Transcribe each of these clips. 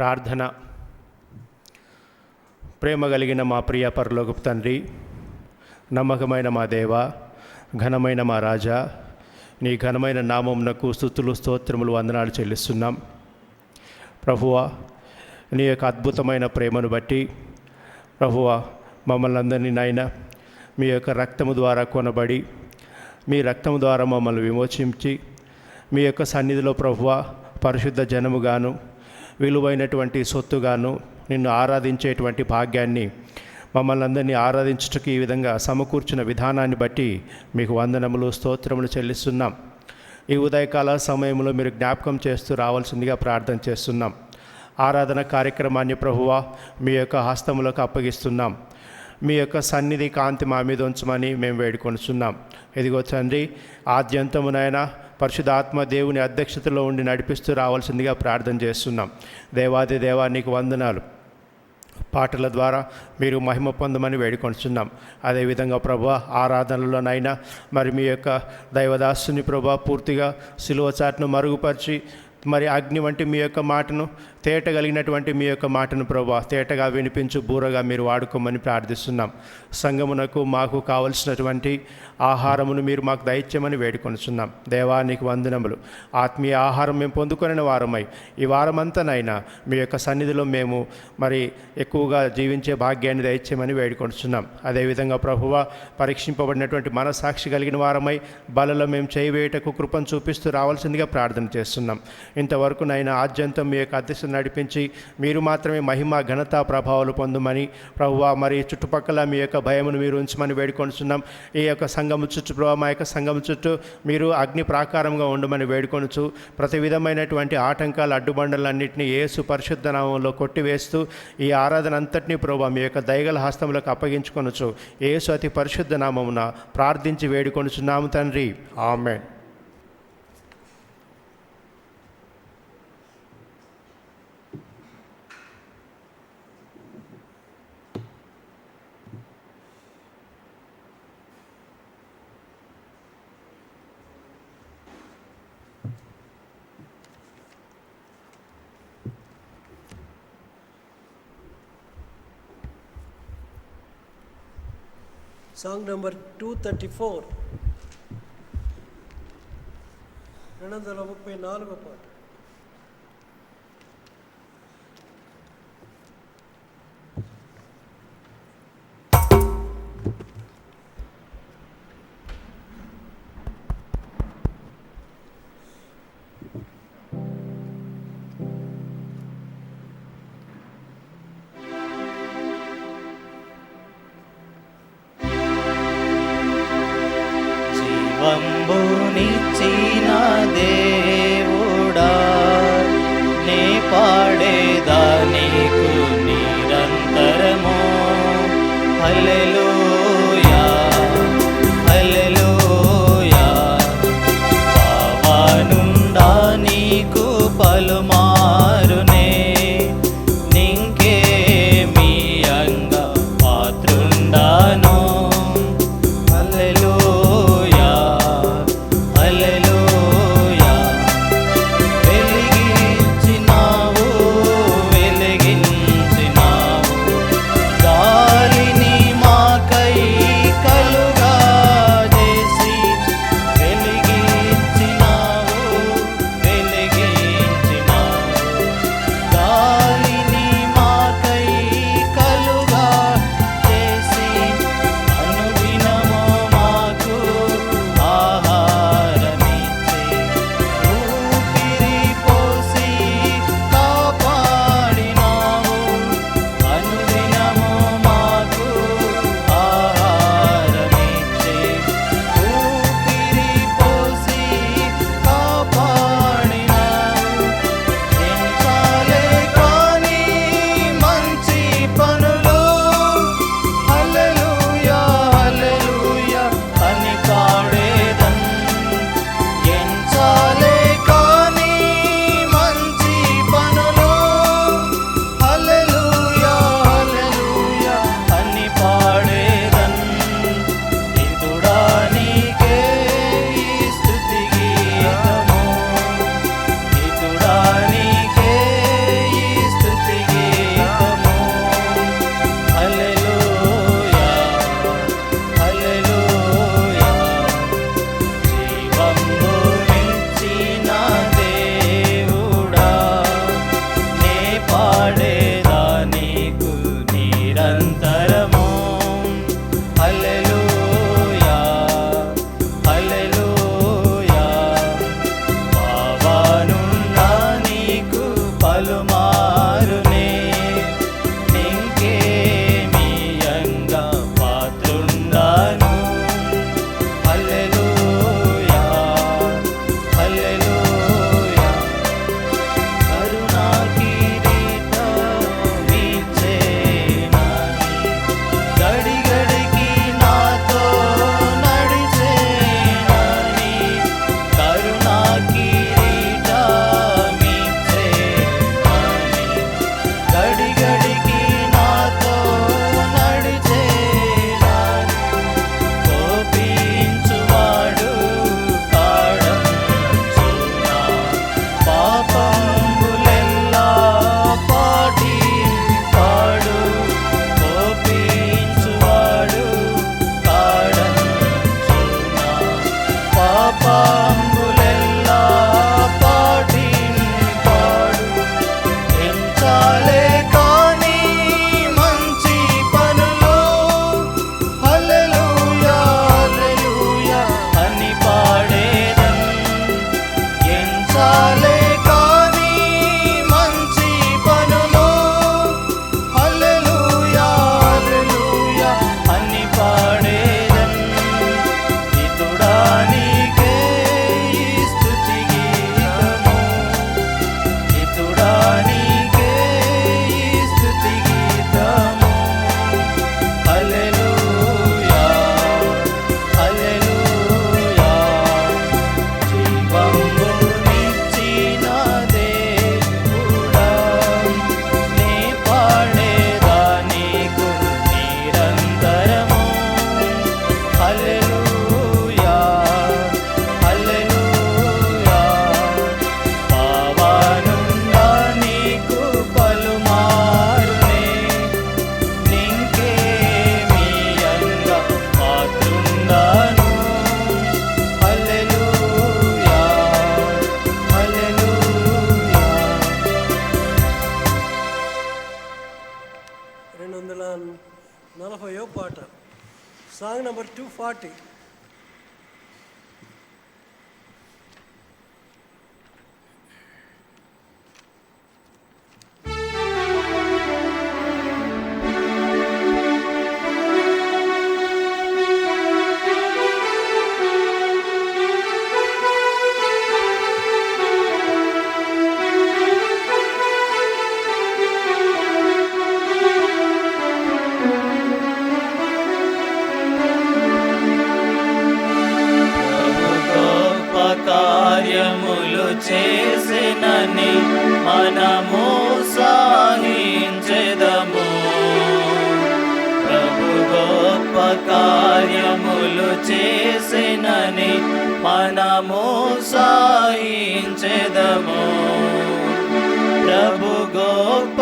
ప్రార్థన. ప్రేమ కలిగిన మా ప్రియ పరలోకపు తండ్రి, నమ్మకమైన మా దేవ, ఘనమైన మా రాజా, నీ ఘనమైన నామమునకు స్తుతులు స్తోత్రములు వందనాలు చెల్లిస్తున్నాం. ప్రభువా, నీ యొక్క అద్భుతమైన ప్రేమను బట్టి ప్రభువా, మమ్మల్ని అందరినీ నాయన మీ యొక్క రక్తము ద్వారా కొనబడి మీ రక్తము ద్వారా మమ్మల్ని విమోచించి మీ యొక్క సన్నిధిలో ప్రభువా పరిశుద్ధ జనముగాను విలువైనటువంటి సొత్తుగాను నిన్ను ఆరాధించేటువంటి భాగ్యాన్ని మమ్మల్ని అందరినీ ఆరాధించుటకు ఈ విధంగా సమకూర్చిన విధానాన్ని బట్టి మీకు వందనములు స్తోత్రములు చెల్లిస్తున్నాం. ఈ ఉదయకాల సమయంలో మీరు జ్ఞాపకం చేస్తూ రావాల్సిందిగా ప్రార్థన చేస్తున్నాం. ఆరాధన కార్యక్రమాన్ని ప్రభువా మీ యొక్క హస్తములకు అప్పగిస్తున్నాం. మీ యొక్క సన్నిధి కాంతి మా మీద ఉంచమని మేము వేడుకొనుచున్నాం. ఇదిగో తండ్రి, ఆద్యంతమునైనా పరిశుద్ధాత్మ దేవుని అధ్యక్షతలో ఉండి నడిపిస్తూ రావాల్సిందిగా ప్రార్థన చేస్తున్నాం. దేవాది దేవా, నీకు వందనాలు. పాటల ద్వారా మీరు మహిమ పొందమని వేడుకొంటున్నాం. అదేవిధంగా ప్రభా, ఆరాధనలోనైనా మరి మీ యొక్క దైవదాసుని ప్రభా పూర్తిగా సిలువ చాటును మరుగుపరిచి మరి అగ్ని వంటి మీ యొక్క మాటను, తేట కలిగినటువంటి మీ యొక్క మాటను ప్రభా తేటగా వినిపించు బూరగా మీరు వాడుకోమని ప్రార్థిస్తున్నాం. సంఘమునకు మాకు కావలసినటువంటి ఆహారమును మీరు మాకు దయచేయమని వేడుకొనుచున్నాం. దేవానికి వందనములు. ఆత్మీయ ఆహారం మేము పొందుకొనిన వారమై ఈ వారమంతానైనా మీ యొక్క సన్నిధిలో మేము మరి ఎక్కువగా జీవించే భాగ్యాన్ని దయచేయమని వేడుకొనుచున్నాం. అదేవిధంగా ప్రభువా, పరీక్షింపబడినటువంటి మనసాక్షి కలిగిన వారమై బలలో మేము చేయవేయటకు కృపను చూపిస్తూ రావాల్సిందిగా ప్రార్థన చేస్తున్నాం. ఇంతవరకు నైనా ఆద్యంతం మీ యొక్క అధ్యక్షత నడిపించి మీరు మాత్రమే మహిమ ఘనత ప్రభావాలు పొందమని ప్రభువా, మరి చుట్టుపక్కల మీ యొక్క భయమును మీరు ఉంచమని వేడుకొనుచున్నాం. ఈ యొక్క సంఘము చుట్టూ ప్రభావ, మా యొక్క సంఘము చుట్టూ మీరు అగ్ని ప్రాకారంగా ఉండమని వేడుకొనుచు ప్రతి విధమైనటువంటి ఆటంకాల అడ్డుబండలన్నింటినీ యేసు పరిశుద్ధ నామంలో కొట్టివేస్తూ ఈ ఆరాధన అంతటినీ ప్రభావ మీ యొక్క దయగల హస్తములకు అప్పగించుకొనుచు యేసు అతి పరిశుద్ధ నామమున ప్రార్థించి వేడుకొనుచున్నాము తండ్రి. ఆమేన్. Song number 234, 234 పాట. వంబునిచ్చిన దేవుడా, నే పాడేదా నీకు నిరంతరము. హల్లెలూయా, హల్లెలూయా. పావనుండా నీకు పలుమారునే నింకేమి అంగ పాత్రుండాను. Song number 240. గొప్ప కార్యములు చేసినని మనము సాహించెదము. ప్రభు గొప్ప కార్యములు చేసినని మనము సాహించెదము. ప్రభు గొప్ప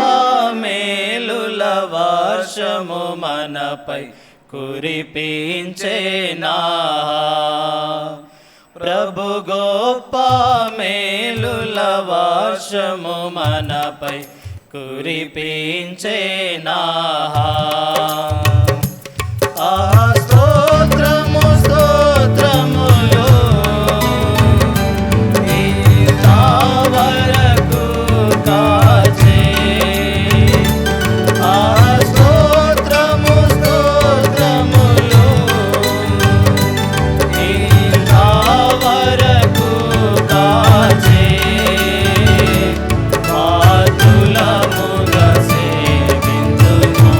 మేలుల వర్షము మనపై కురిపించేనా. ప్రభు గొప్ప మేలుల వర్షము మనపై కురిపించేనా. స్తోత్రము స్తోత్రములు ఇంతవరకు కాచే. స్తోత్రము స్తోత్రములు ఇంతవరకు కాచే. పాతులముగా సేవింతుము.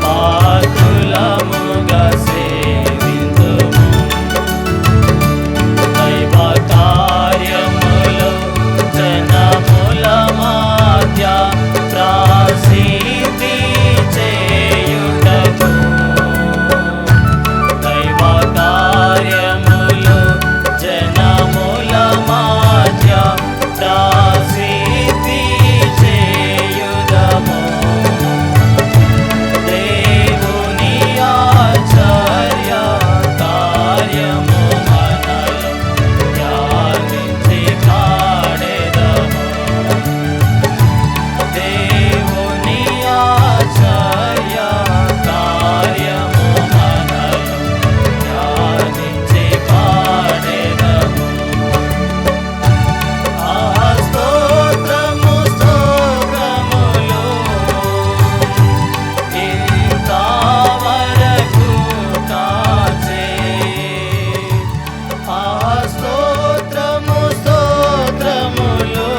పాతులముగా సేవింతుము. దైవ కార్యములు జనముల మధ్య ప్రసిద్ధి చేయుటకు. దైవ కార్యములు జనముల మధ్య ప్రసిద్ధి చేయుదము. దేవుని ఆశ్చర్య కార్యము మనలో ధ్యానించి పాడెదము. దేవుని ఆశ్చర్య కార్యము మనలో ధ్యానించి పాడెదము. స్తోత్రము స్తోత్రములు ఇంతవరకు కాచే. స్తోత్రము స్తోత్రములు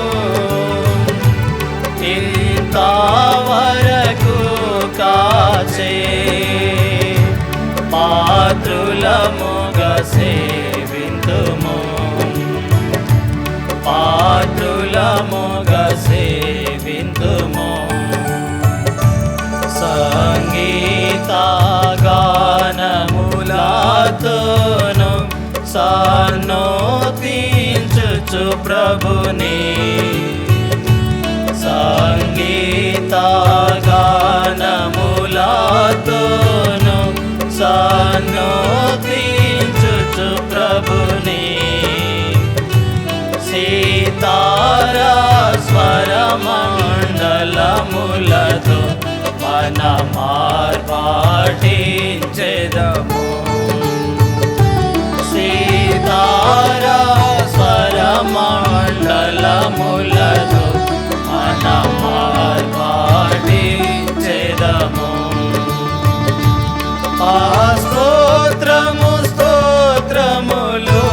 ఇంతవరకు కాచే. పాత్రులముగా సేవింతుము. పాత్రులముగా సేవింతుము. సంగీత గానములతోను సన్నోతించుచు ప్రభుని. సంగీత గానములతోను సన్నోతించుచు ప్రభుని. సీతారా స్వరమండలములతో మన మార్పాటించెదము. సీతారా స్వరమండలములతో మన మార్పాటించెదము. స్తోత్రము స్తోత్రములు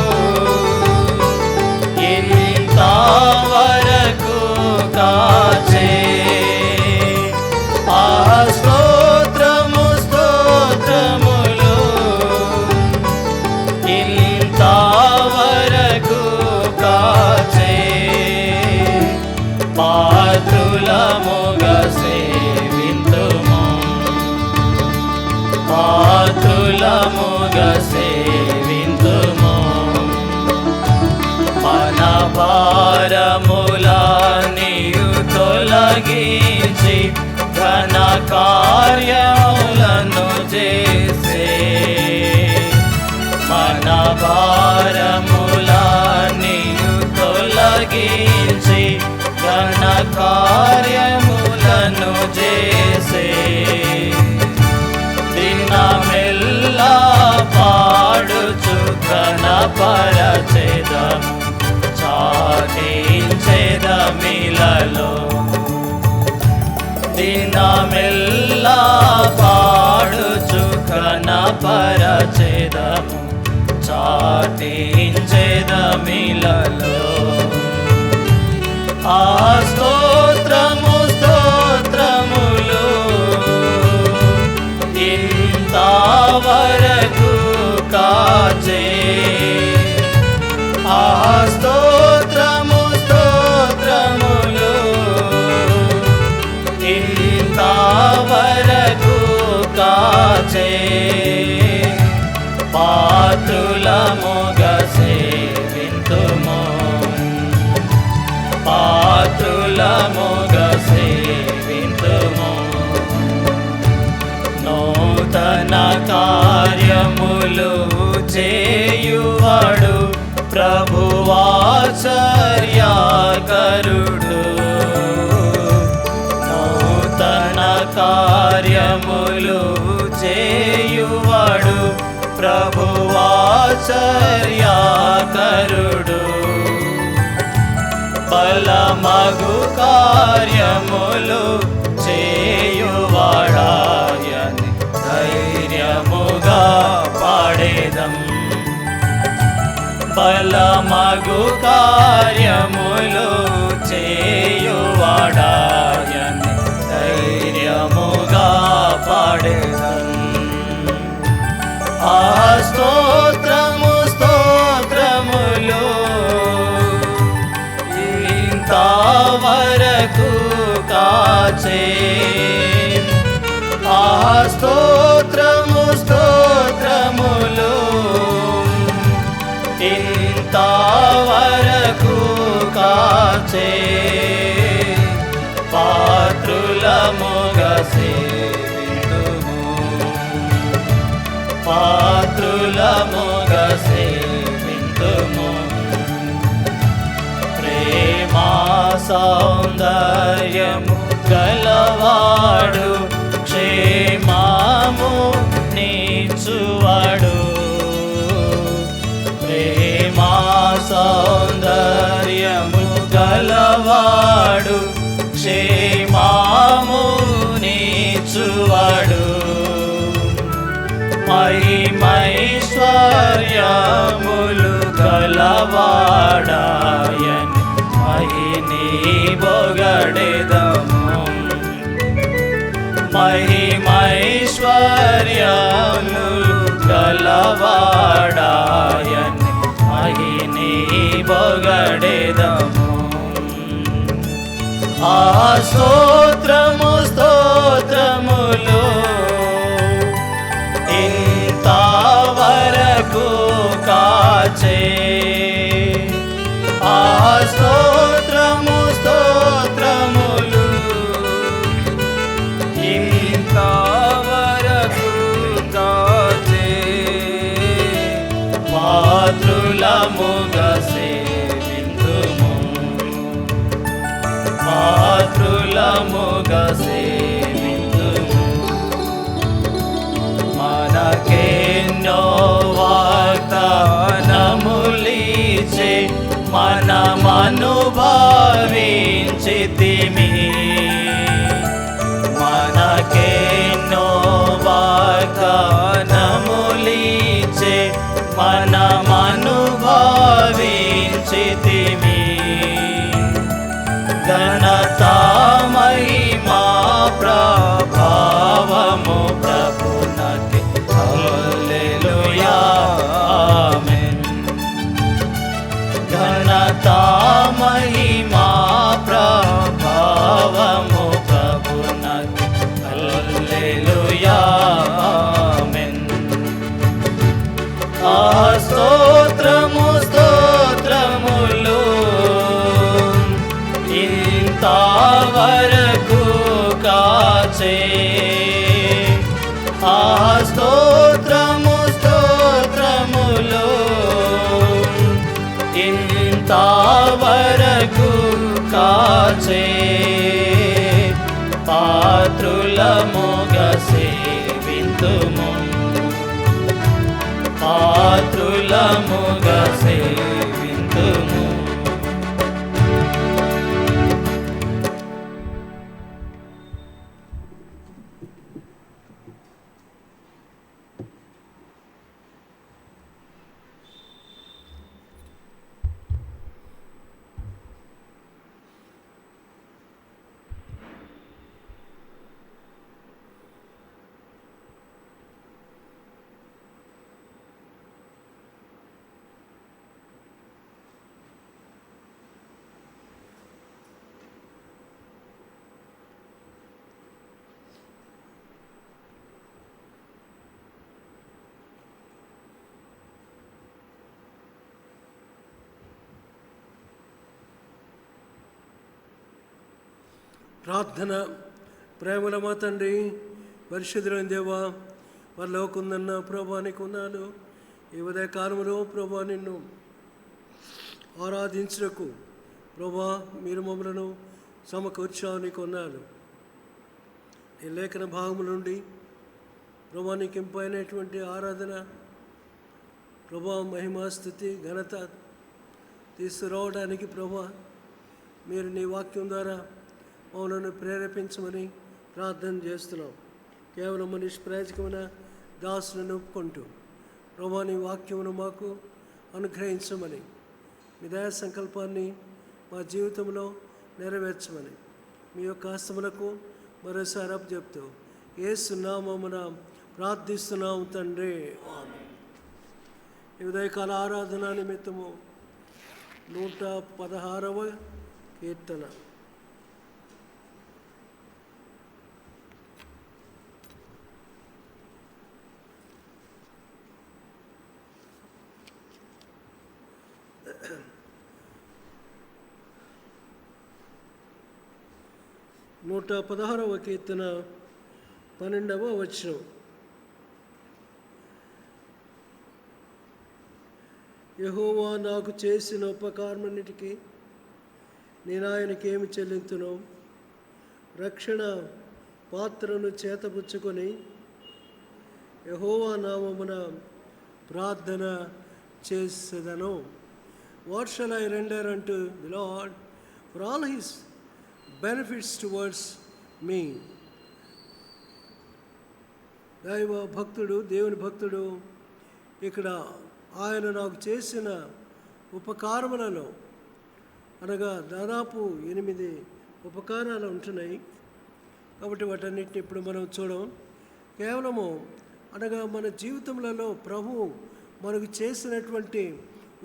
ఇంతవరకు కాచే. స్తోత్రము స్తోత్రములు ఇంతవరకు కాచే. పాత్రులముగా సేవింతుము. పాత్రులముగా సేవింతుము. మన భారములన్నీయు తొలగించి ఘన కార్యములను చేసే. మన భారములన్నీయు తొలగించి ఘన కార్యములను చేసే. దిన పాడుచు ఘనపరచెదము చాటించెదమిలలో దినమెల్లా పాడుచు ఘనపరచెదము చాటించెదమిలలో ఆ స్తోత్రము స్తోత్రములు ఇంతవరకు కాచే ఆ స్తోత్రము స్తోత్రములు ఇంతవరకు కాచే పాత్రులముగా సేవింతుము పాత్రులముగా సేవింతుము నూతన కార్యములు చేయువాడు ప్రభువాచర్యాకరుడు నూతన కార్యములు చేయువాడు ప్రభువాచర్యాకరుడు బలమగు కార్యములు చేయువాడాయని ధైర్యముగా పాడేదం బలమగు కార్యములు చేయువాడాయని ధైర్యముగా పాడేదం ఆ స్తోత్రము స్తోత్రములు ఇంతవరకు కాచే ఆ స్తోత్రము స్తోత్రములు ఇంతవరకు కాచే పాత్రులముగా సేవింతుము పాత్రులముగా సేవింతుము ప్రేమా సౌందర్యము గలవాడు క్షేమము నీచువాడు ప్రేమా సౌందర్యము గలవాడు క్షేమము నీచువాడు మహిమైశ్వర్యములు గలవాడాయని మహిని బొగడెదము మహిమైశ్వర్యములు గలవాడాయని మహిని బొగడెదము ఆ స్తోత్రము స్తోత్రములు ఇంతవరకు కాచే ఆ స్తోత్రము స్తోత్రములు ఇంతవరకు కాచే పాత్రులముగా సేవింతుము పాత్రులముగా సేవింతుము మనకెన్నో వాగ్దానములిచే మనమనుభవించితిమి మనకెన్నో వాగ్దానములిచే మనమనుభవించితిమి ఘనత మహిమా ప్రభావము ప్రభునకి హల్లెలూయా ఆమేన్ ఘనత మహిమా ప్రభావము ప్రభునకి హల్లెలూయా ఆమేన్ ఆ స్తోత్రము స్తోత్రములు ఇంతవరకు కాచే ఆ స్తోత్రము స్తోత్రములు ఇంతవరకు కాచే పాత్రులముగా సేవింతుము పాత్రు నిశ్చలముగా సేవింతుము. ప్రార్థన. ప్రేమల మా తండ్రి, పరిశుద్ధులైన దేవా, పరలోకమున్న ప్రభా నీకు ఉన్నాను. ఈ ఉదయ కాలంలో ప్రభా నిన్ను ఆరాధించుటకు ప్రభా మీరు మమ్మలను సమకూర్చావు నీకు ఉన్నాను. ఈ లేఖన భాగము నుండి ప్రభా నీకు ఇంపైనటువంటి ఆరాధన ప్రభా మహిమా స్తుతి ఘనత తీసుకురావడానికి ప్రభా మీరు నీ వాక్యం ద్వారా మమ్మల్ని ప్రేరేపించమని ప్రార్థన చేస్తున్నాం. కేవలం నిష్ప్రయోజకమైన దాసులను ఒప్పుకుంటూ ప్రభా నీ వాక్యమును మాకు అనుగ్రహించమని, మీ దయా సంకల్పాన్ని మా జీవితంలో నెరవేర్చమని మీ యొక్క హస్తములకు మరోసారి చెప్తూ యేసు నామమున ప్రార్థిస్తున్నాం తండ్రి. ఈ ఉదయకాల ఆరాధన నిమిత్తము 116వ కీర్తన. నూట 16వ కీర్తన 12వ వచనం. యెహోవా నాకు చేసిన ఉపకారమన్నిటికీ నేను ఆయనకి ఏమి చెల్లింతును? రక్షణ పాత్రను చేతపుచ్చుకొని యెహోవా నామమున ప్రార్థన చేసేదను. What shall I render unto the Lord for all his benefits towards me? దైవ భక్తుడు, దేవుని భక్తుడు ఇక్కడ ఆయన నాకు చేసిన ఉపకారములలో అనగా దాదాపు 8 ఉపకారాలు ఉంటున్నాయి. కాబట్టి వాటన్నిటిని ఇప్పుడు మనం చూడం. కేవలము అనగా మన జీవితంలో ప్రభువు మనకు చేసినటువంటి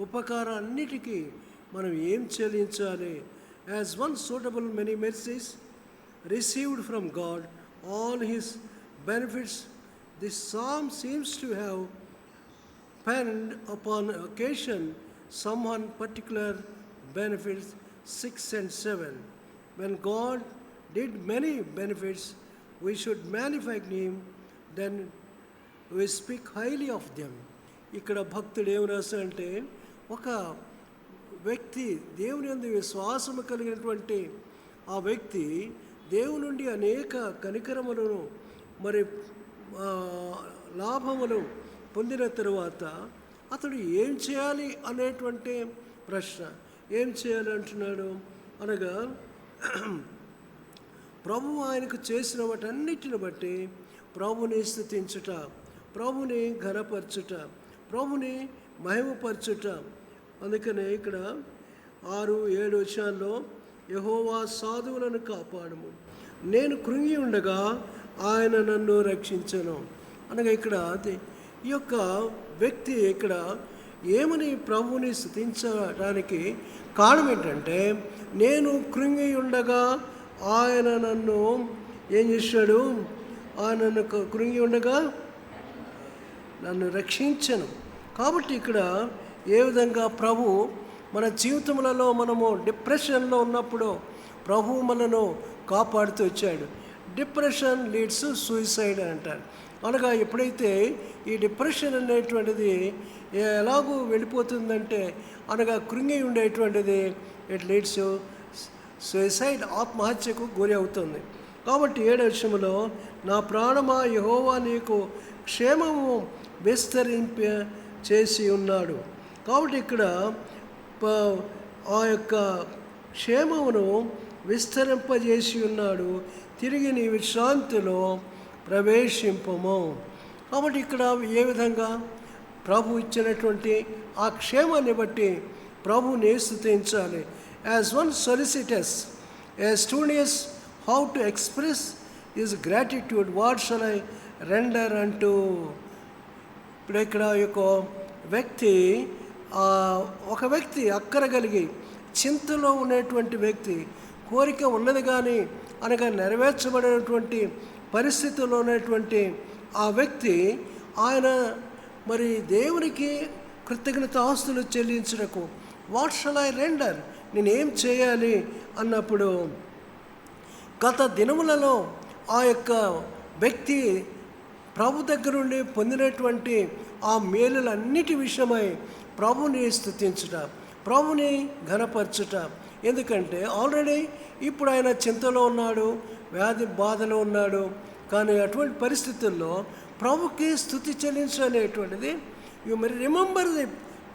ఉపకారాన్నిటికీ మనం ఏం చెల్లించాలి? As one suitable many mercies received from God, all his benefits, this psalm seems to have penned upon occasion someone particular benefits 6 and 7. When God did many benefits, we should magnify him, then we speak highly of them. ఇక్కడ భక్తుడు ఏమి రాశాడంటే, ఒక వ్యక్తి దేవుని యందు విశ్వాసము కలిగినటువంటి ఆ వ్యక్తి దేవుని నుండి అనేక కనికరములను మరి లాభములు పొందిన తరువాత అతడు ఏం చేయాలి అనేటువంటి ప్రశ్న. ఏం చేయాలి అంటున్నాడు అనగా, ప్రభువు ఆయనకు చేసిన వాటన్నిటిని బట్టి ప్రభుని స్తుతించుట, ప్రభుని ఘనపరచుట, ప్రభుని మహిమపరచుట. అందుకనే ఇక్కడ 6-7 విషయాల్లో యెహోవా సాధువులను కాపాడము, నేను కృంగి ఉండగా ఆయన నన్ను రక్షించను అనగా ఇక్కడ ఈ యొక్క వ్యక్తి ఇక్కడ ఏమని ప్రభువుని స్తుతించడానికి కారణం ఏంటంటే, నేను కృంగి ఉండగా ఆయన నన్ను ఏం చేశాడు? ఆయన నన్ను కృంగి ఉండగా నన్ను రక్షించను. కాబట్టి ఇక్కడ ఏ విధంగా ప్రభు మన జీవితములలో మనము డిప్రెషన్లో ఉన్నప్పుడు ప్రభు మనను కాపాడుతూ వచ్చాడు. డిప్రెషన్ లీడ్స్ సూసైడ్ అంటారు. అనగా ఎప్పుడైతే ఈ డిప్రెషన్ అనేటువంటిది ఎలాగూ వెళ్ళిపోతుందంటే అనగా కృంగి ఉండేటువంటిది ఇట్ లీడ్స్ సూసైడ్, ఆత్మహత్యకు గురి అవుతుంది. కాబట్టి 7వ వచనములో, నా ప్రాణమా యెహోవా నీకు క్షేమము విస్తరింప చేసి ఉన్నాడు. కాబట్టి ఇక్కడ ఆ యొక్క క్షేమమును విస్తరింపజేసి ఉన్నాడు. తిరిగి నీ విశ్రాంతిలో ప్రవేశింపము. కాబట్టి ఇక్కడ ఏ విధంగా ప్రభు ఇచ్చినటువంటి ఆ క్షేమాన్ని బట్టి ప్రభుని స్తుతించాలి. As one solicitous, as studious how to express his gratitude, what shall I render అంటూ. ఇప్పుడు ఇక్కడ ఒక వ్యక్తి అక్కరగలిగి చింతలో ఉన్నటువంటి వ్యక్తి, కోరిక ఉన్నది కానీ అనగా నెరవేర్చబడినటువంటి పరిస్థితుల్లో ఉన్నటువంటి ఆ వ్యక్తి, ఆయన మరి దేవునికి కృతజ్ఞత ఆస్తులు చెల్లించడకు వాట్ షల్ ఐ రెండర్, నేనేం చేయాలి అన్నప్పుడు గత దినములలో ఆ యొక్క వ్యక్తి ప్రభు దగ్గర నుండి పొందినటువంటి ఆ మేలులన్నిటి విషయమై ప్రభుని స్తుతించుట, ప్రభుని ఘనపరచుట. ఎందుకంటే ఆల్రెడీ ఇప్పుడు ఆయన చింతలో ఉన్నాడు, వ్యాధి బాధలో ఉన్నాడు. కానీ అటువంటి పరిస్థితుల్లో ప్రభుకి స్తుతి చెల్లించనేటువంటిది, you may remember the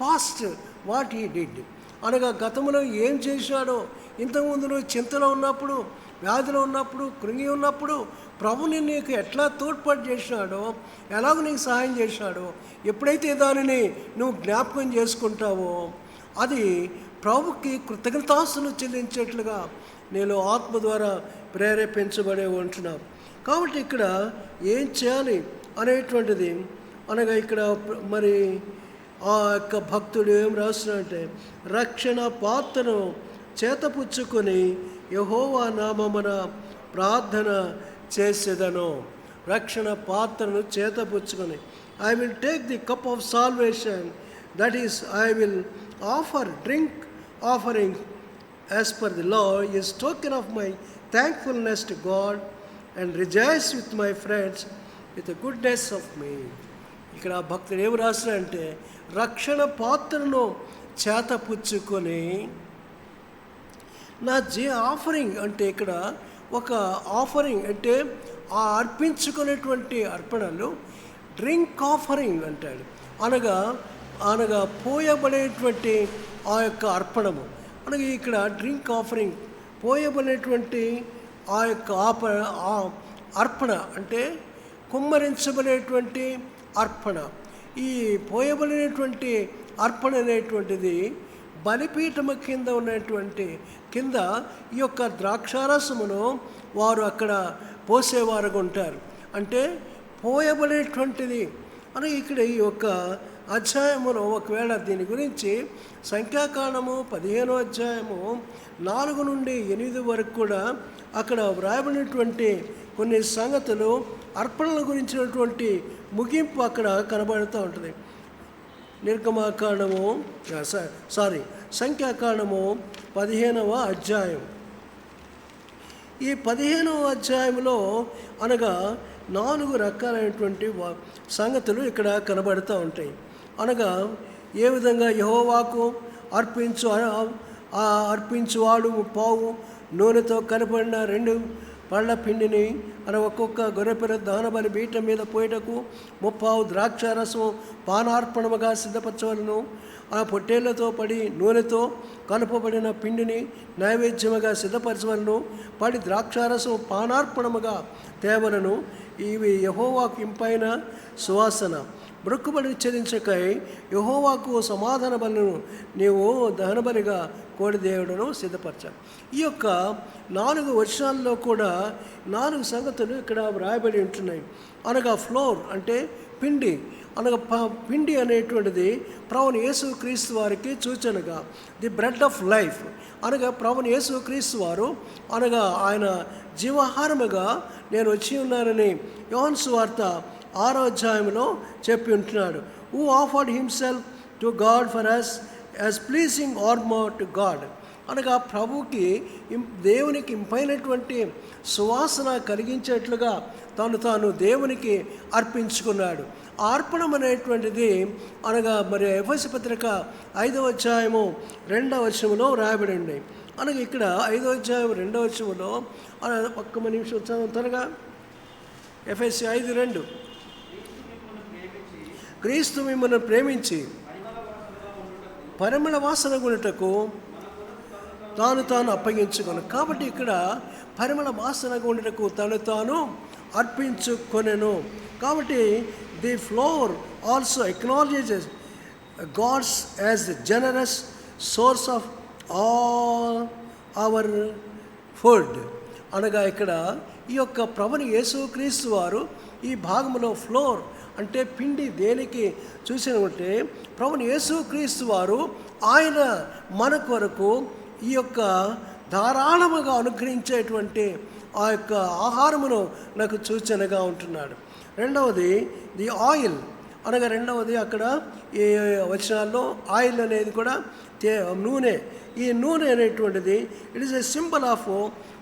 past what he did, అనగా గతంలో ఏం చేశాడో, ఇంతకుముందు నువ్వు చింతలో ఉన్నప్పుడు, వ్యాధిలో ఉన్నప్పుడు, కృంగి ఉన్నప్పుడు ప్రభుని నీకు ఎట్లా తోడ్పాటు చేశాడో, ఎలాగో నీకు సహాయం చేశాడో, ఎప్పుడైతే దానిని నువ్వు జ్ఞాపకం చేసుకుంటావో అది ప్రభుకి కృతజ్ఞతాస్తులు చెల్లించేట్లుగా నేను ఆత్మ ద్వారా ప్రేరేపించబడే ఉంటున్నాను. కాబట్టి ఇక్కడ ఏం చేయాలి అనేటువంటిది, అనగా ఇక్కడ మరి ఆ యొక్క భక్తుడు ఏం రాస్తున్నాడంటే, రక్షణ పాత్రను చేతపుచ్చుకొని యెహోవా నామమున ప్రార్థన చేసేదను. రక్షణ పాత్రను చేతపుచ్చుకొని, I will take the cup of salvation, that is I will offer drink offering as per the law is token of my thankfulness to God and rejoice with my friends with the goodness of me. ఇక్కడ భక్తుడు ఏమి రాస్తాడంటే, రక్షణ పాత్రను చేతపుచ్చుకొని నా offering అంటే, ఇక్కడ ఒక offering అంటే ఆ అర్పించుకునేటువంటి అర్పణలు డ్రింక్ ఆఫరింగ్ అంటాడు, అనగా పోయబడేటువంటి ఆ యొక్క అర్పణము. అనగా ఇక్కడ డ్రింక్ ఆఫరింగ్ పోయబడేటువంటి ఆ యొక్క అర్పణ అంటే కుమ్మరించబడేటువంటి అర్పణ. ఈ పోయబడినటువంటి అర్పణ అనేటువంటిది బలిపీఠము కింద ఉన్నటువంటి కింద ఈ యొక్క ద్రాక్షారసమును వారు అక్కడ పోసేవారుగా ఉంటారు. అంటే పోయబడేటువంటిది అని ఇక్కడ ఈ యొక్క అధ్యాయములో ఒకవేళ దీని గురించి సంఖ్యాకాండము 15వ అధ్యాయము 4 నుండి 8 వరకు కూడా అక్కడ వ్రాయబడినటువంటి కొన్ని సంగతులు, అర్పణల గురించినటువంటి ముగింపు అక్కడ కనబడుతూ ఉంటుంది. సంఖ్యాకాండము 15వ అధ్యాయం. ఈ 15వ అధ్యాయంలో అనగా 4 రకాలైనటువంటి సంగతులు ఇక్కడ కనబడుతూ ఉంటాయి. అనగా ఏ విధంగా యెహోవాకు అర్పించువాడు పావు నూనెతో కనపడిన 2 పళ్ళ పిండిని ఒక్కొక్క గొర్రెపిల్ల దహనబలి బీట మీద పోయేటకు 30 ద్రాక్షారసం పానార్పణముగా సిద్ధపరచవలను. ఆ పొట్టేళ్లతో పడి నూనెతో కలుపబడిన పిండిని నైవేద్యముగా సిద్ధపరచవలను. పడి ద్రాక్షారసం పానార్పణముగా తేవలను. ఇవి యెహోవాకు ఇంపైన సువాసన. బ్రొక్కుబడిని చెల్లించకై యెహోవాకు సమాధాన బలును నీవు దహనబలిగా కోడిదేవుడను సిద్ధపరచాలి. ఈ యొక్క 4 వచనాల్లో కూడా 4 సంగతులు ఇక్కడ వ్రాయబడి ఉంటున్నాయి. అనగా ఫ్లోర్ అంటే పిండి, అనగా పిండి అనేటువంటిది ప్రభువు యేసుక్రీస్తు వారికి సూచనగా, ది బ్రెడ్ ఆఫ్ లైఫ్ అనగా ప్రభువు యేసుక్రీస్తు వారు అనగా ఆయన జీవాహారముగా నేను వచ్చి ఉన్నానని యోహాను సువార్త 6వ అధ్యాయంలో చెప్పి ఉంటున్నాడు. Who offered himself to God for us as pleasing aroma to God, అనగా ప్రభుకి దేవునికి ఇంపైనటువంటి సువాసన కలిగించేట్లుగా తాను దేవునికి అర్పించుకున్నాడు. ఆ అర్పణం అనేటువంటిది అనగా మరి ఎఫెసీ పత్రిక 5వ అధ్యాయము 2వ వచనములో రాయబడింది. అనగా ఇక్కడ 5వ అధ్యాయం 2వ వచనములో ఒక్క నిమిషం వచ్చాము త్వరగా. ఎఫెసీ 5:2 క్రీస్తు మిమ్మల్ని ప్రేమించి పరిమళ వాసన గుణటకు తాను అప్పగించుకొను. కాబట్టి ఇక్కడ పరిమళ వాసన గుణటకు తాను అర్పించుకొనెను. కాబట్టి the floor also acknowledges gods as the generous source of all our food. అనగా ఇక్కడ ఈ యొక్క ప్రభుని యేసుక్రీస్తు వారు ఈ భాగంలో ఫ్లోర్ అంటే పిండి దేనికి చూసినట్టే ప్రభుని యేసుక్రీస్తు వారు ఆయన మన కొరకు ఈ యొక్క ధారాళముగా అనుగ్రహించేటువంటి ఆ యొక్క ఆహారమును నాకు సూచనగా ఉంటున్నాడు. రెండవది ది ఆయిల్ అనగా రెండవది అక్కడ ఈ వచనాల్లో ఆయిల్ అనేది కూడా నూనె. ఈ నూనె అనేటువంటిది it is a symbol of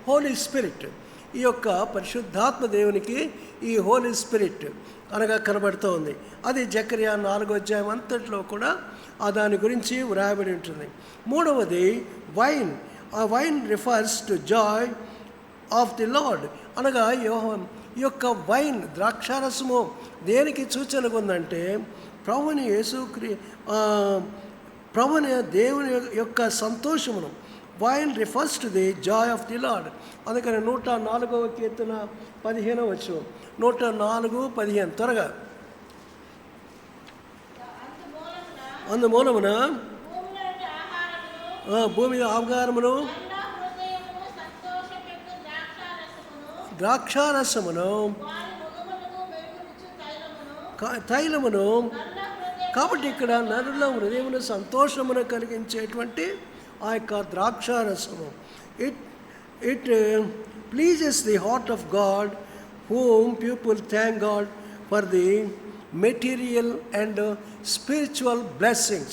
Holy Spirit. ఈ యొక్క పరిశుద్ధాత్మ దేవునికి ఈ హోలీ స్పిరిట్ అనగా కనబడుతూ ఉంది. అది జకర్యా 4వ అధ్యాయం అంతట్లో కూడా దాని గురించి వ్రాయబడి ఉంటుంది. మూడవది వైన్. ఆ wine refers to Joy of the lord. అనగా ఈ యొక్క వైన్ ద్రాక్షారసము దేనికి సూచనగా ఉందంటే ప్రభుని ప్రభుని దేవుని యొక్క సంతోషమును. Wine refers to the joy of the Lord. అందుకని 104వ కీర్తన 15వ వచనం. 104:15 త్వరగా. అందుమూలమున భూమి ఆహారమును ద్రాక్షారసమును తైలమును. కాబట్టి ఇక్కడ నరుల హృదయమును సంతోషమును కలిగించేటువంటి ఆ యొక్క ద్రాక్షారసము it pleases the heart of God whom people thank God for the material and spiritual blessings.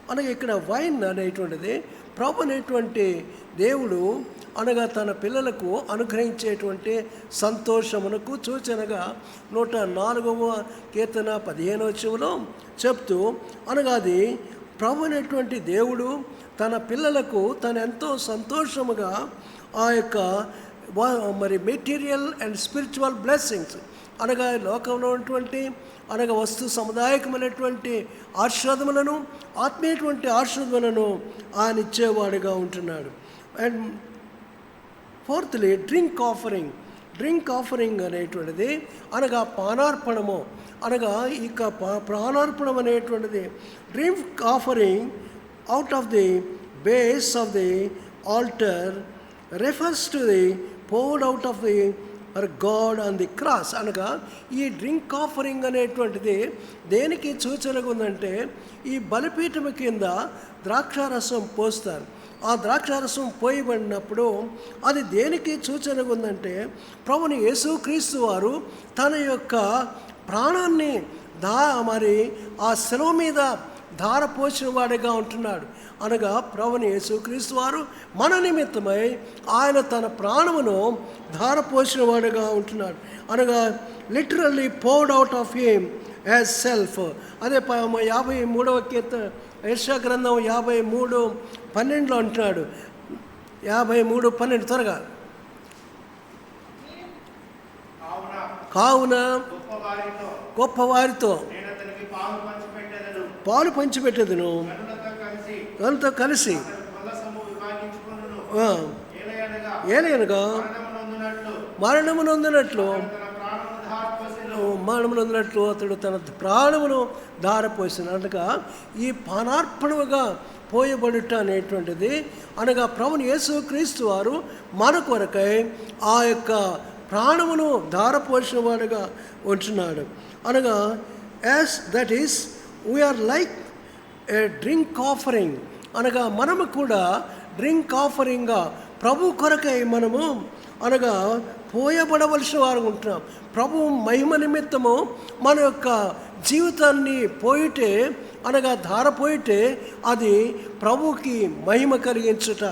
అనగా ఇక్కడ వైన్ అనేటువంటిది ప్రభు అనేటువంటి దేవుడు అనగా తన పిల్లలకు అనుగ్రహించేటువంటి సంతోషమునకు సూచనగా 104వ కీర్తన 15వ వచనంలో చెప్తూ అనగా అది ప్రభు అనేటువంటి దేవుడు తన పిల్లలకు తను ఎంతో సంతోషముగా ఆ యొక్క మరి మెటీరియల్ అండ్ స్పిరిచువల్ బ్లెస్సింగ్స్ అనగా లోకంలో ఉన్నటువంటి అనగా వస్తు సముదాయకమైనటువంటి ఆశీర్వాదములను ఆత్మీయటువంటి ఆశీర్వాదములను ఆయన ఇచ్చేవాడుగా ఉంటున్నాడు. అండ్ ఫోర్త్లీ డ్రింక్ ఆఫరింగ్ అనేటువంటిది అనగా పానార్పణము. అనగా ఇక ప్రాణార్పణం అనేటువంటిది drink offering out of the base of the altar refers to the poured out of the God on the cross. అనగా ఈ డ్రింక్ ఆఫరింగ్ అనేటువంటిది దేనికి సూచనగా ఉందంటే ఈ బలిపీఠము కింద ద్రాక్షారసం పోస్తారు. ఆ ద్రాక్షారసం పోయబడినప్పుడు అది దేనికి సూచనగా ఉందంటే ప్రభుని యేసుక్రీస్తు వారు తన యొక్క ప్రాణాన్ని మరి ఆ శిలువ మీద ధారపోసిన వాడిగా ఉంటున్నాడు. అనగా ప్రభుని యేసుక్రీస్తు వారు మన నిమిత్తమై ఆయన తన ప్రాణమును ధారపోసిన వాడిగా ఉంటున్నాడు. అనగా literally poured out of him as self. అదే 53వ కీర్తన యెషయా గ్రంథం 53:12 అంటున్నాడు. 53:12 త్వరగా. కావున గొప్పవారితో పాలు పంచిపెట్టేదను, దాంతో కలిసి ఏలయనగా మరణమునందునట్లు అతడు తన ప్రాణమును ధారపోసిన. అనగా ఈ పానార్పణముగా పోయబడుట అనేటువంటిది అనగా ప్రభుని యేసుక్రీస్తు వారు మన కొరకై ఆ యొక్క ప్రాణమును ధారపోసిన వాడుగా ఉంటున్నాడు. అనగా as that is we are like a drink offering. అనగా మనము కూడా డ్రింక్ ఆఫరింగ్గా ప్రభు కొరకై మనము అనగా పోయబడవలసిన వారు ఉంటున్నాం. ప్రభు మహిమ నిమిత్తము మన యొక్క జీవితాన్ని పోయితే అనగా ధారపోయితే అది ప్రభువుకి మహిమ కలిగించుట.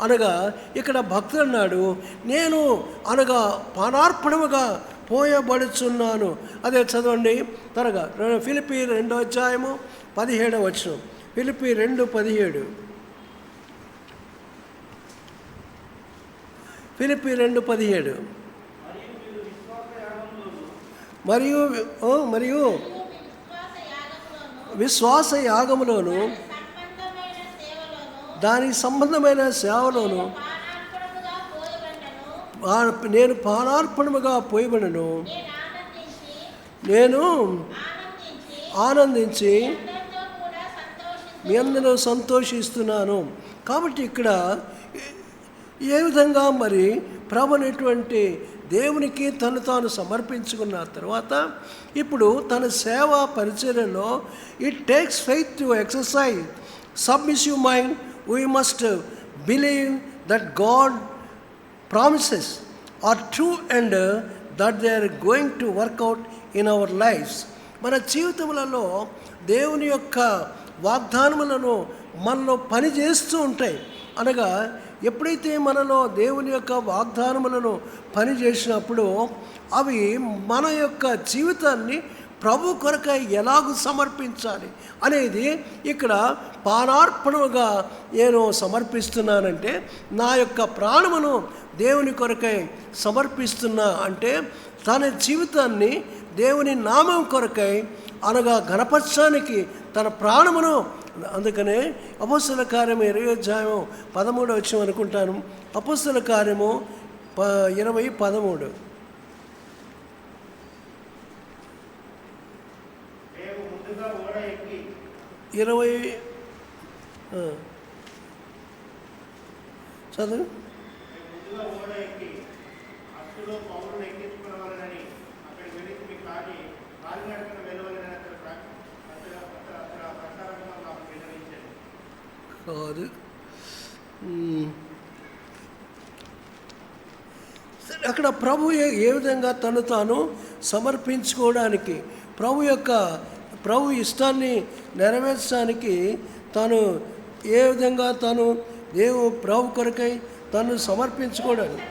అనగా ఇక్కడ భక్తుడు అన్నాడు, నేను అనగా పానార్పణముగా పోయబడుచున్నాను. అదే చదవండి త్వరగా. ఫిలిప్పీ 2వ అధ్యాయము 17వ వచనం. ఫిలిప్పీ 2:17. ఫిలిప్పీ 2:17. మరియు విశ్వాస యాగములోను దానికి సంబంధమైన సేవలోను నేను పానార్పణముగా పోయబడను. నేను ఆనందించి మీ అందరూ సంతోషిస్తున్నాను. కాబట్టి ఇక్కడ ఏ విధంగా మరి ప్రభు అనేటువంటి దేవునికి తను తాను సమర్పించుకున్న తర్వాత ఇప్పుడు తన సేవా పరిచర్యలో it takes faith to exercise submissive mind. We must believe that God promises are true and that they are going to work out in our lives. మన జీవితములలో దేవుని యొక్క వాగ్దానములను మనలో పనిచేస్తూ ఉంటాయి. అనగా ఎప్పుడైతే మనలో దేవుని యొక్క వాగ్దానములను పనిచేసినప్పుడు అవి మన యొక్క జీవితాన్ని ప్రభు కొరకై ఎలాగూ సమర్పించాలి అనేది ఇక్కడ పానార్పణముగా నేను సమర్పిస్తున్నానంటే నా యొక్క ప్రాణమును దేవుని కొరకై సమర్పిస్తున్నా అంటే తన జీవితాన్ని దేవుని నామం కొరకై అనగా ఘనపరచడానికి తన ప్రాణమును. అందుకనే అపోస్తల కార్యము 20:13 అనుకుంటాను. అపోస్తల కార్యము 20:13. చదువు. కాదు, అక్కడ ప్రభు ఏ విధంగా తను తాను సమర్పించుకోవడానికి ప్రభు ఇష్టాన్ని నెరవేర్చడానికి తాను ఏ విధంగా తాను ప్రభు కొరకై తను సమర్పించుకోవడానికి.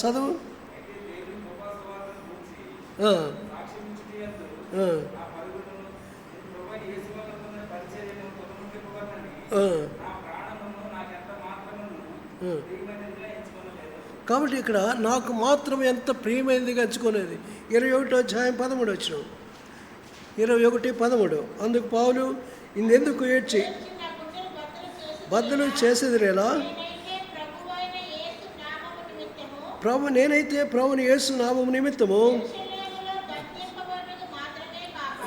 చదువు. కాబట్టి ఇక్కడ నాకు మాత్రం ఎంత ప్రియమైనదిగా ఎంచుకునేది 21:13. 21:13. అందుకు పౌలు ఇందెందుకు ఏడ్చి బద్దలు చేసేదిరేలా నేనైతే ప్రభుని యేసు నామము నిమిత్తము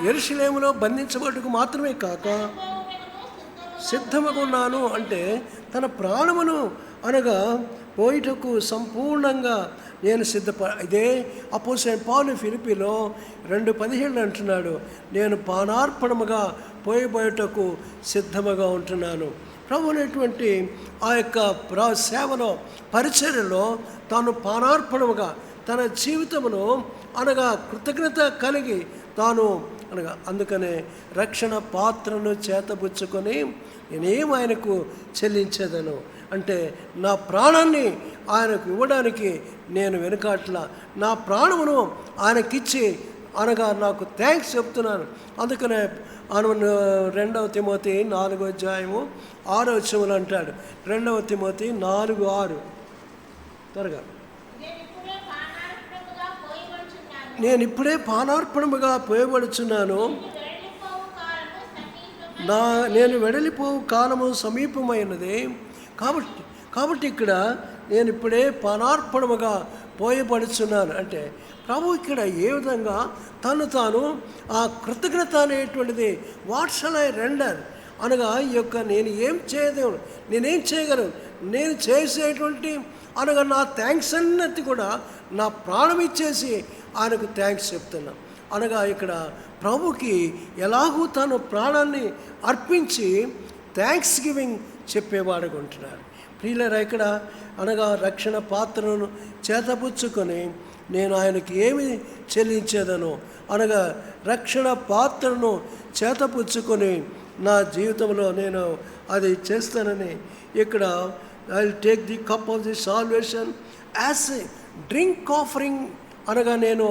యెరూషలేములో బంధించబడుటకు మాత్రమే కాక సిద్ధమగున్నాను. అంటే తన ప్రాణమును అనగా పోయిటకు సంపూర్ణంగా నేను ఇదే అపోస్తలుడైన పౌలు ఫిలిప్పీలో 2:17 అంటున్నాడు, నేను పానార్పణముగా పోయబోయేటకు సిద్ధముగా ఉంటున్నాను. ప్రభు అనేటువంటి ఆ యొక్క సేవలో పరిచర్యలో తాను పానార్పణముగా తన జీవితమును అనగా కృతజ్ఞత కలిగి తాను అనగా అందుకనే రక్షణ పాత్రను చేతబుచ్చుకొని నేనేం ఆయనకు చెల్లించేదను అంటే నా ప్రాణాన్ని ఆయనకు ఇవ్వడానికి నేను వెనుకాట్ల నా ప్రాణమును ఆయనకిచ్చి అనగా నాకు థ్యాంక్స్ చెప్తున్నాను. అందుకనే 2 తిమోతి 4:6 అంటాడు. 2 తిమోతి 4:6 త్వరగా. నేను ఇప్పుడే పానార్పణముగా పోయబడుచున్నాను, నేను వెడలిపోవు కాలము సమీపమైనది. కాబట్టి ఇక్కడ నేను ఇప్పుడే పానార్పణముగా పోయబడుచున్నాను అంటే ప్రభు ఇక్కడ ఏ విధంగా తాను ఆ కృతజ్ఞత అనేటువంటిది వాట్ షల్ ఐ రెండర్ అనగా ఈ యొక్క నేను ఏం చేయగలను నేను చేసేటువంటి అనగా నా థ్యాంక్స్ అన్నది కూడా నా ప్రాణం ఇచ్చేసి ఆయనకు థ్యాంక్స్ చెప్తున్నా. అనగా ఇక్కడ ప్రభుకి ఎలాగూ తను ప్రాణాన్ని అర్పించి థ్యాంక్స్ గివింగ్ చెప్పేవాడుగా ఉంటున్నాడు. ప్రియులారా, ఇక్కడ అనగా రక్షణ పాత్రను చేతపుచ్చుకొని నేను ఆయనకి ఏమి చెల్లించేదను అనగా రక్షణ పాత్రను చేతపుచ్చుకొని నా జీవితంలో నేను అది చేస్తానని ఇక్కడ I will take the cup of the salvation as a drink offering అనగా నేను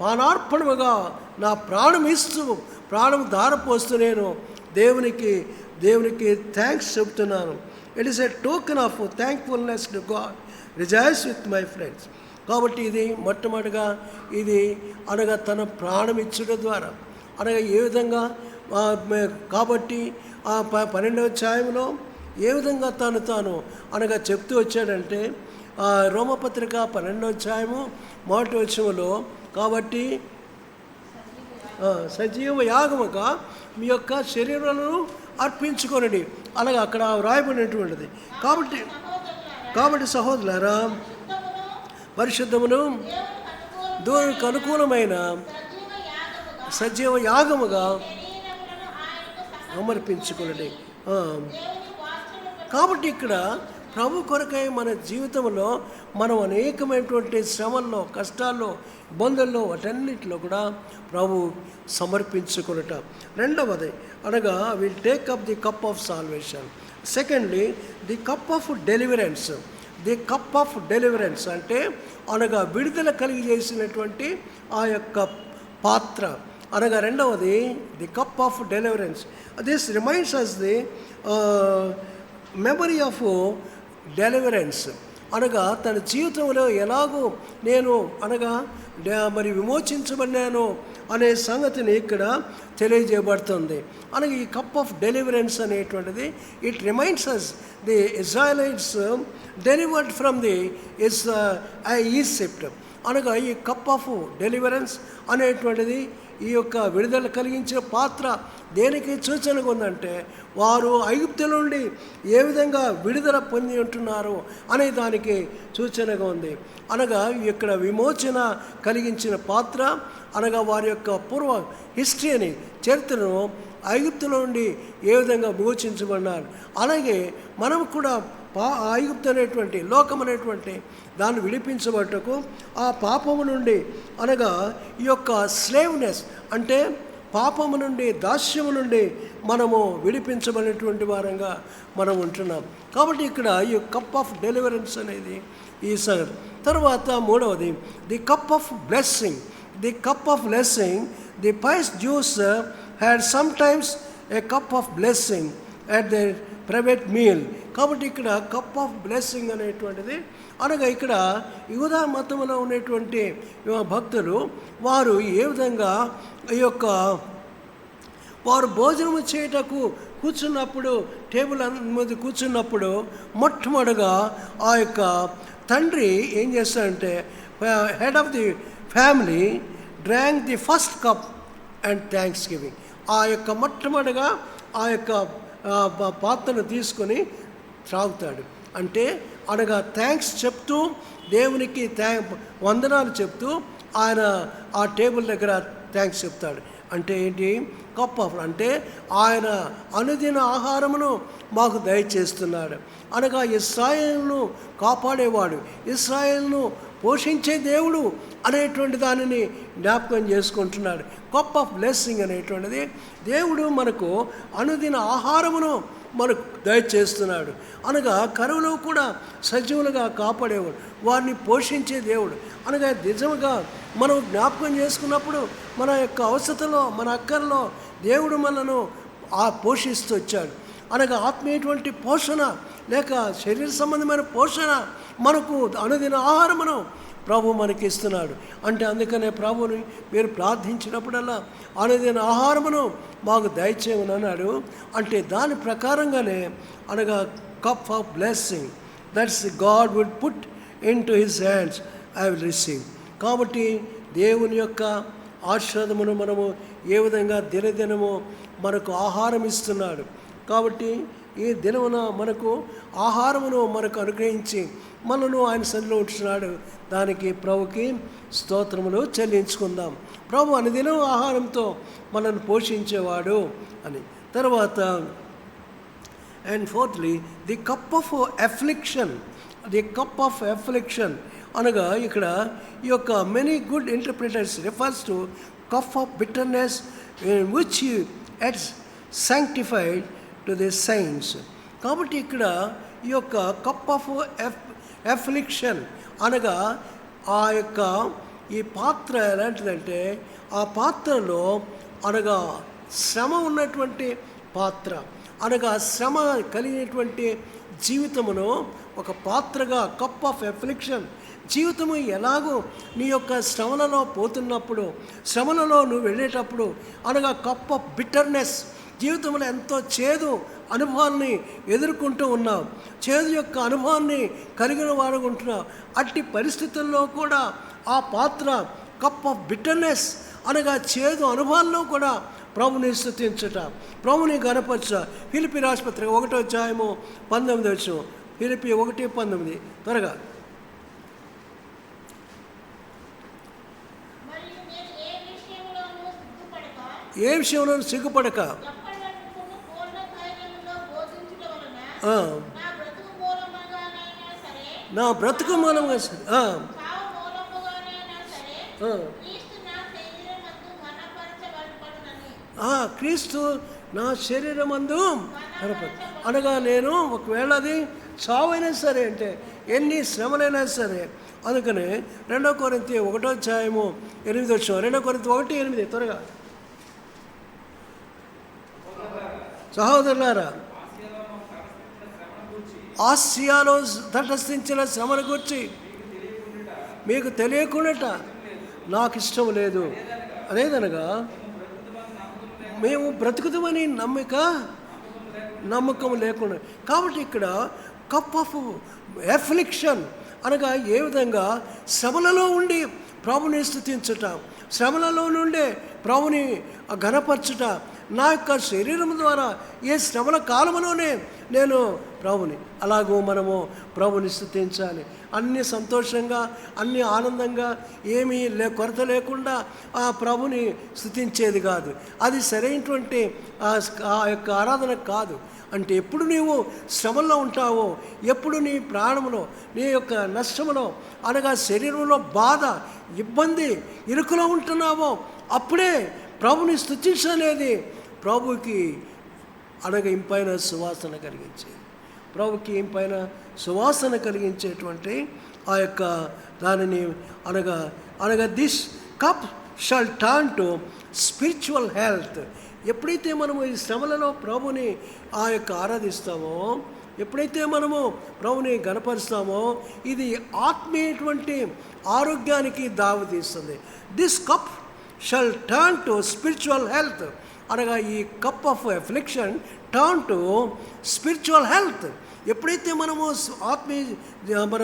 పానార్పణముగా నా ప్రాణం ఇస్తూ ప్రాణం ధారపోస్తూ నేను దేవునికి థ్యాంక్స్ చెప్తున్నాను. It is a token of thankfulness to God. Rejoice with my friends. కాబట్టి ఇది మొట్టమొదటిగా ఇది అనగా తన ప్రాణం ఇచ్చడం ద్వారా అనగా ఏ విధంగా కాబట్టి ఆ 12వ అధ్యాయంలో ఏ విధంగా తాను అనగా చెప్తూ వచ్చాడంటే రోమపత్రిక 12వ అధ్యాయము 1వ వచనంలో కాబట్టి సజీవ యాగముగా మీ యొక్క శరీరాలను అర్పించుకొనండి అలాగే అక్కడ వ్రాయబడినటువంటిది. కాబట్టి సహోదరులారా పరిశుద్ధమును దేవునికి అనుకూలమైన సజీవ యాగముగా సమర్పించుకొనండి. కాబట్టి ఇక్కడ ప్రభు కొరకై మన జీవితంలో మనం అనేకమైనటువంటి శ్రమల్లో, కష్టాల్లో, ఇబ్బందుల్లో వాటన్నిటిలో కూడా ప్రభు సమర్పించుకొనుట. రెండవది అనగా will take up the cup of salvation. Secondly the cup of deliverance. The cup of deliverance అంటే అనగా విడుదల కలిగజేసినటువంటి ఆ యొక్క పాత్ర అనగా రెండవది the cup of deliverance. This reminds us the memory of deliverance అనగా తన జీవితంలో ఎలాగో నేను అనగా మరి విమోచించబడినాను అనే సంగతిని ఇక్కడ తెలియజేయబడుతుంది. అనగా ఈ కప్ ఆఫ్ డెలివరెన్స్ అనేటువంటిది it reminds us the Israelites delivered from the Egypt. అనగా ఈ కప్ ఆఫ్ డెలివరెన్స్ అనేటువంటిది ఈ యొక్క విడుదల కలిగించిన పాత్ర దేనికి సూచనగా ఉందంటే వారు ఐగుప్తు నుండి ఏ విధంగా విడుదల పొంది ఉంటున్నారు అనే దానికి సూచనగా ఉంది. అనగా ఇక్కడ విమోచన కలిగించిన పాత్ర అనగా వారి యొక్క పూర్వ హిస్టరీని, చరిత్రను ఐగుప్తుల నుండి ఏ విధంగా విమోచించబడినారు. అలాగే మనం కూడా ఐగుప్తు అనేటువంటి లోకం అనేటువంటి దాన్ని విడిపించబట్టకు ఆ పాపము నుండి అనగా ఈ యొక్క స్లేవ్నెస్ అంటే పాపము నుండి, దాస్యము నుండి మనము విడిపించబడినటువంటి వారంగా మనం ఉంటున్నాం. కాబట్టి ఇక్కడ ఈ కప్ ఆఫ్ డెలివరెన్స్ అనేది ఈ సంగతి. తర్వాత మూడవది the cup of blessing. The cup of blessing. The pious Jews had sometimes a cup of blessing at the private meal. కాబట్టి ఇక్కడ కప్ ఆఫ్ బ్లెస్సింగ్ అనేటువంటిది అనగా ఇక్కడ యూదా మతంలో ఉన్నటువంటి భక్తులు వారు ఏ విధంగా ఈ యొక్క వారు భోజనం చేయటకు కూర్చున్నప్పుడు, టేబుల్ మీద కూర్చున్నప్పుడు మొట్టమొదటిగా ఆ యొక్క తండ్రి ఏం చేస్తాడంటే head of the family drank the first cup and thanks giving. ఆ యొక్క మొట్టమొదటిగా ఆ యొక్క పాత్రను తీసుకొని త్రాగుతాడు. అంటే అనగా థ్యాంక్స్ చెప్తూ దేవునికి వందనాలు చెప్తూ ఆయన ఆ టేబుల్ దగ్గర థ్యాంక్స్ చెప్తాడు. అంటే ఏంటి? కప్ ఆఫ్ అంటే ఆయన అనుదిన ఆహారమును మాకు దయచేస్తున్నాడు. అనగా ఇశ్రాయేలును కాపాడేవాడు, ఇశ్రాయేలును పోషించే దేవుడు అనేటువంటి దానిని జ్ఞాపకం చేసుకుంటున్నాడు. కప్ ఆఫ్ బ్లెస్సింగ్ అనేటువంటిది దేవుడు మనకు అనుదిన ఆహారమును మనకు దయచేస్తున్నాడు. అనగా కరువులో కూడా సజీవులుగా కాపాడేవాడు, వారిని పోషించే దేవుడు. అనగా నిజంగా మనం జ్ఞాపకం చేసుకున్నప్పుడు మన యొక్క అవసరతలో, మన అక్కర్లో దేవుడు మనను పోషిస్తూ వచ్చాడు. అనగా ఆత్మీయటువంటి పోషణ లేక శరీర సంబంధమైన పోషణ మనకు అనుదిన ఆహారమును ప్రభు మనకి ఇస్తున్నాడు. అంటే అందుకనే ప్రభుని మీరు ప్రార్థించినప్పుడల్లా అనుదిన ఆహారమును మాకు దయచేయమని అన్నాడు. అంటే దాని ప్రకారంగానే అనగా cup of blessing that's God would put into his hands I will receive. కాబట్టి దేవుని యొక్క ఆశీర్వాదమును మనము ఏ విధంగా దినదినము మనకు ఆహారం ఇస్తున్నాడు. కాబట్టి ఈ దినమున మనకు ఆహారమును మనకు అనుగ్రహించి మనను ఆయన సన్నిధిలో ఉంటున్నాడు. దానికి ప్రభుకి స్తోత్రములు చెల్లించుకుందాం. ప్రభు అనుదినం ఆహారంతో మనల్ని పోషించేవాడు అని. తర్వాత and fourthly the cup of affliction. The cup of affliction అనగా ఇక్కడ ఈ యొక్క many good interpreters refers to cup of bitterness which it's sanctified to the saints. కాబట్టి ఇక్కడ ఈ యొక్క కప్ ఆఫ్ అఫ్లిక్షన్ అనగా ఆ యొక్క ఈ పాత్ర ఎలాంటిదంటే ఆ పాత్రలో అనగా శ్రమ ఉన్నటువంటి పాత్ర. అనగా శ్రమ కలిగినటువంటి జీవితమును ఒక పాత్రగా, కప్ ఆఫ్ ఎఫ్లిక్షన్, జీవితము ఎలాగో నీ యొక్క శ్రమలలో పోతున్నప్పుడు, శ్రమలలో నువ్వు వెళ్ళేటప్పుడు, అనగా కప్ ఆఫ్ బిటర్నెస్, జీవితంలో ఎంతో చేదు అనుభవాన్ని ఎదుర్కొంటూ ఉన్నావు, చేదు యొక్క అనుభవాన్ని కలిగిన వాడుకుంటున్నావు. అట్టి పరిస్థితుల్లో కూడా ఆ పాత్ర కప్ ఆఫ్ బిటర్నెస్ అనగా చేదు అనుభవాల్లో కూడా ప్రభుని స్తుతించుట, ప్రభుని గణపరచుట. ఫిలిప్పీ రాష్ట్రపత్రిక 1:19. ఫిలిప్పీ 1:19 త్వరగా. ఏ విషయంలో సిగ్గుపడక నా బ్రతుకు మూలంగా క్రీస్తు నా శరీరమందు అనగా నేను ఒకవేళ అది చావైనా సరే, అంటే ఎన్ని శ్రమలైనా సరే. అందుకనే 2 కొరింథీ 1:8. 2 కొరింథీ 1:8 త్వరగా. సహోదరులారా, ఆసియాలో తటస్థించిన శ్రమను గురించి మీకు తెలియకుండా నాకు ఇష్టం లేదు. అదేదనగా మేము బ్రతుకుతామని నమ్మకం లేకుండా. కాబట్టి ఇక్కడ కప్ ఆఫ్ ఎఫ్లిక్షన్ అనగా ఏ విధంగా శ్రమలలో ఉండి ప్రభుని స్తుతించుట, శ్రమలలో నుండే ప్రభుని ఘనపరచుట. నా యొక్క శరీరం ద్వారా ఏ శ్రమల కాలంలోనే నేను ప్రభుని, అలాగూ మనము ప్రభుని స్తుతించాలి. అన్ని సంతోషంగా, అన్ని ఆనందంగా, ఏమీ కొరత లేకుండా ఆ ప్రభుని స్తుతించేది కాదు. అది సరైనటువంటి ఆ యొక్క ఆరాధన కాదు. అంటే ఎప్పుడు నీవు శ్రమల్లో ఉంటావో, ఎప్పుడు నీ ప్రాణంలో, నీ యొక్క నష్టంలో అనగా శరీరంలో బాధ, ఇబ్బంది, ఇరుకులో ఉంటున్నావో, అప్పుడే ప్రభుని స్తుతించనేది ప్రభుకి అనగా ఇంపైన సువాసన కలిగించేది. ప్రభుకి ఇంపైన సువాసన కలిగించేటువంటి ఆ యొక్క దానిని అనగా this cup shall turn to spiritual health. ఎప్పుడైతే మనము ఈ శ్రమలలో ప్రభుని ఆ యొక్క ఆరాధిస్తామో, ఎప్పుడైతే మనము ప్రభుని గణపరుస్తామో, ఇది ఆత్మీయటువంటి ఆరోగ్యానికి దావతీస్తుంది. This cup shall turn to spiritual health అనగా ఈ cup of affliction turn to spiritual health. ఎప్పుడైతే మనము మన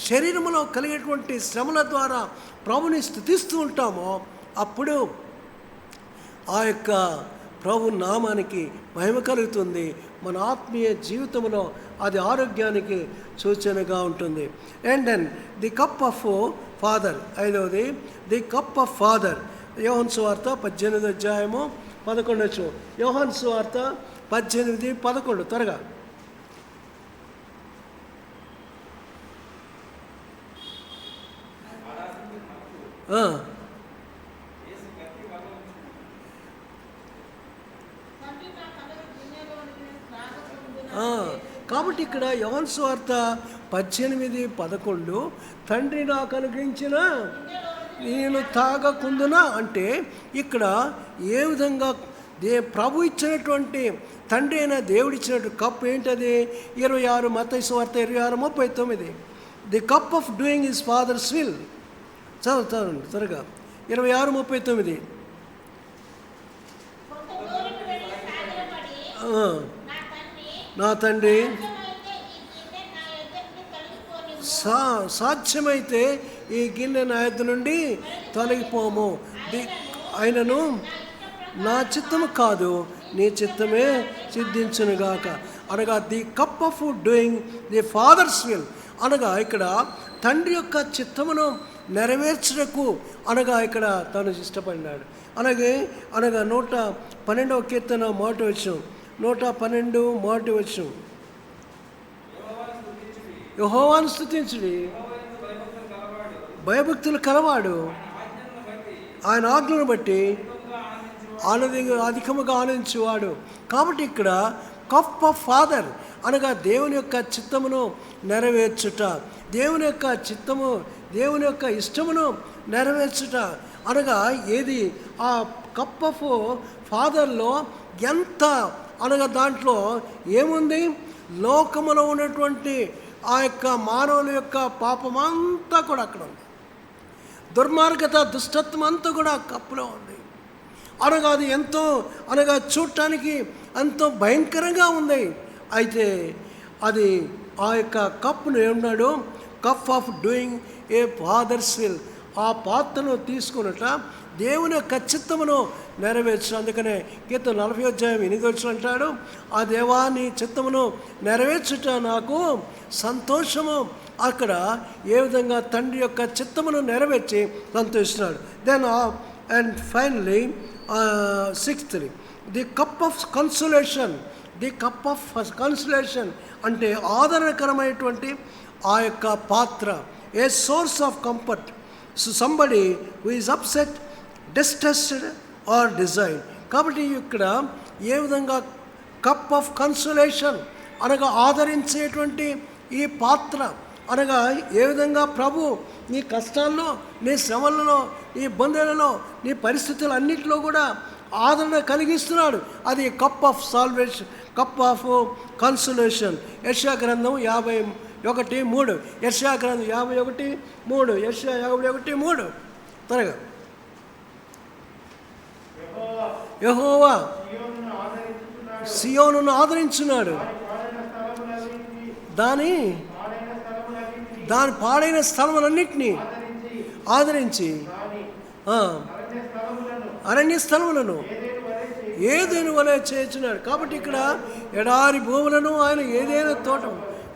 శరీరంలో కలిగేటువంటి శ్రమల ద్వారా ప్రభుని స్తుతిస్తూ ఉంటామో, అప్పుడు ఆ యొక్క ప్రభు నామానికి మహిమ కలుగుతుంది. మన ఆత్మీయ జీవితంలో అది ఆరోగ్యానికి సూచనగా ఉంటుంది. And then the cup of father. 5వది ది కప్ ఆఫ్ ఫాదర్. యోహాను సువార్త 18:11. యోహాను సువార్త 18:11 త్వరగా. కాబట్టి ఇక్కడ యోహాను సువార్త 18:11 తండ్రి నాకు అనుగ్రహించిన నేను తాగకుందునా అంటే ఇక్కడ ఏ విధంగా ప్రభు ఇచ్చినటువంటి తండ్రి అయిన దేవుడు ఇచ్చినటువంటి కప్ ఏంటది? 26 మత్తయి సువార్త 26:39. The cup of doing his father's will. చదువుతానండి త్వరగా. 26:39. నా తండ్రి సాధ్యమైతే ఈ గిన్నె నా యొద్ద నుండి తొలగిపోము, ఆయనను నా చిత్తము కాదు నీ చిత్తమే సిద్ధించునుగాక. అనగా the cup of doing the fathers will అనగా ఇక్కడ తండ్రి యొక్క చిత్తమును నెరవేర్చుటకు అనగా ఇక్కడ తను ఇష్టపడినాడు. అనగా 112వ కీర్తన 1 112 యెహోవాను స్తుతించుడి, భయభక్తులు కలవాడు, ఆయన ఆజ్ఞను బట్టి అధికముగా ఆనందించేవాడు. కాబట్టి ఇక్కడ కప్ ఆఫ్ ఫాదర్ అనగా దేవుని యొక్క చిత్తమును నెరవేర్చుట, దేవుని యొక్క చిత్తము, దేవుని యొక్క ఇష్టమును నెరవేర్చుట అనగా ఏది? ఆ కప్ ఆఫ్ ఫాదర్లో ఎంత అనగా దాంట్లో ఏముంది? లోకములో ఉన్నటువంటి ఆ యొక్క మానవుల యొక్క పాపమంతా కూడా అక్కడ ఉంది. దుర్మార్గత, దుష్టత్వం అంతా కూడా కప్పులో ఉంది. అనగా అది ఎంతో చూడటానికి ఎంతో భయంకరంగా ఉంది. అయితే అది ఆ యొక్క కప్పును ఏమన్నాడు? Cup of doing a fathers will. ఆ పాత్రను తీసుకున్నట దేవుని యొక్క చిత్తమును నెరవేర్చు. అందుకనే కీర్తన 40:8 అంటాడు, ఆ దేవాని చిత్తమును నెరవేర్చుట నాకు సంతోషము. అక్కడ ఏ విధంగా తండ్రి యొక్క చిత్తమును నెరవేర్చి సంతోషిస్తున్నాడు. Then and finally 6th, the cup of consolation. The cup of consolation అంటే ఆదరణకరమైనటువంటి ఆ యొక్క పాత్ర. A source of comfort. So somebody who is upset, distressed or desired. కాబట్టి ఇక్కడ ఏ విధంగా కప్ ఆఫ్ కన్సోలేషన్ అనగా ఆదరించేటువంటి ఈ పాత్ర, అనగా ఏ విధంగా ప్రభు నీ కష్టాల్లో, నీ శ్రమలలో, నీ ఇబ్బందులలో, నీ పరిస్థితులన్నింటిలో కూడా ఆదరణ కలిగిస్తున్నాడు. అది cup of salvation, cup of consolation. యెషయా గ్రంథం 51:3. యెషయా గ్రంథం 51:3. యెషయా 51:3. త్వరగా. యెహోవా సియోనును ఆదరించున్నాడు, దాని పాడైన స్థలములన్నింటినీ ఆదరించి అరణ్య స్థలములను ఏదేను వలె చేస్తున్నాడు. కాబట్టి ఇక్కడ ఎడారి భూములను ఆయన ఏదైనా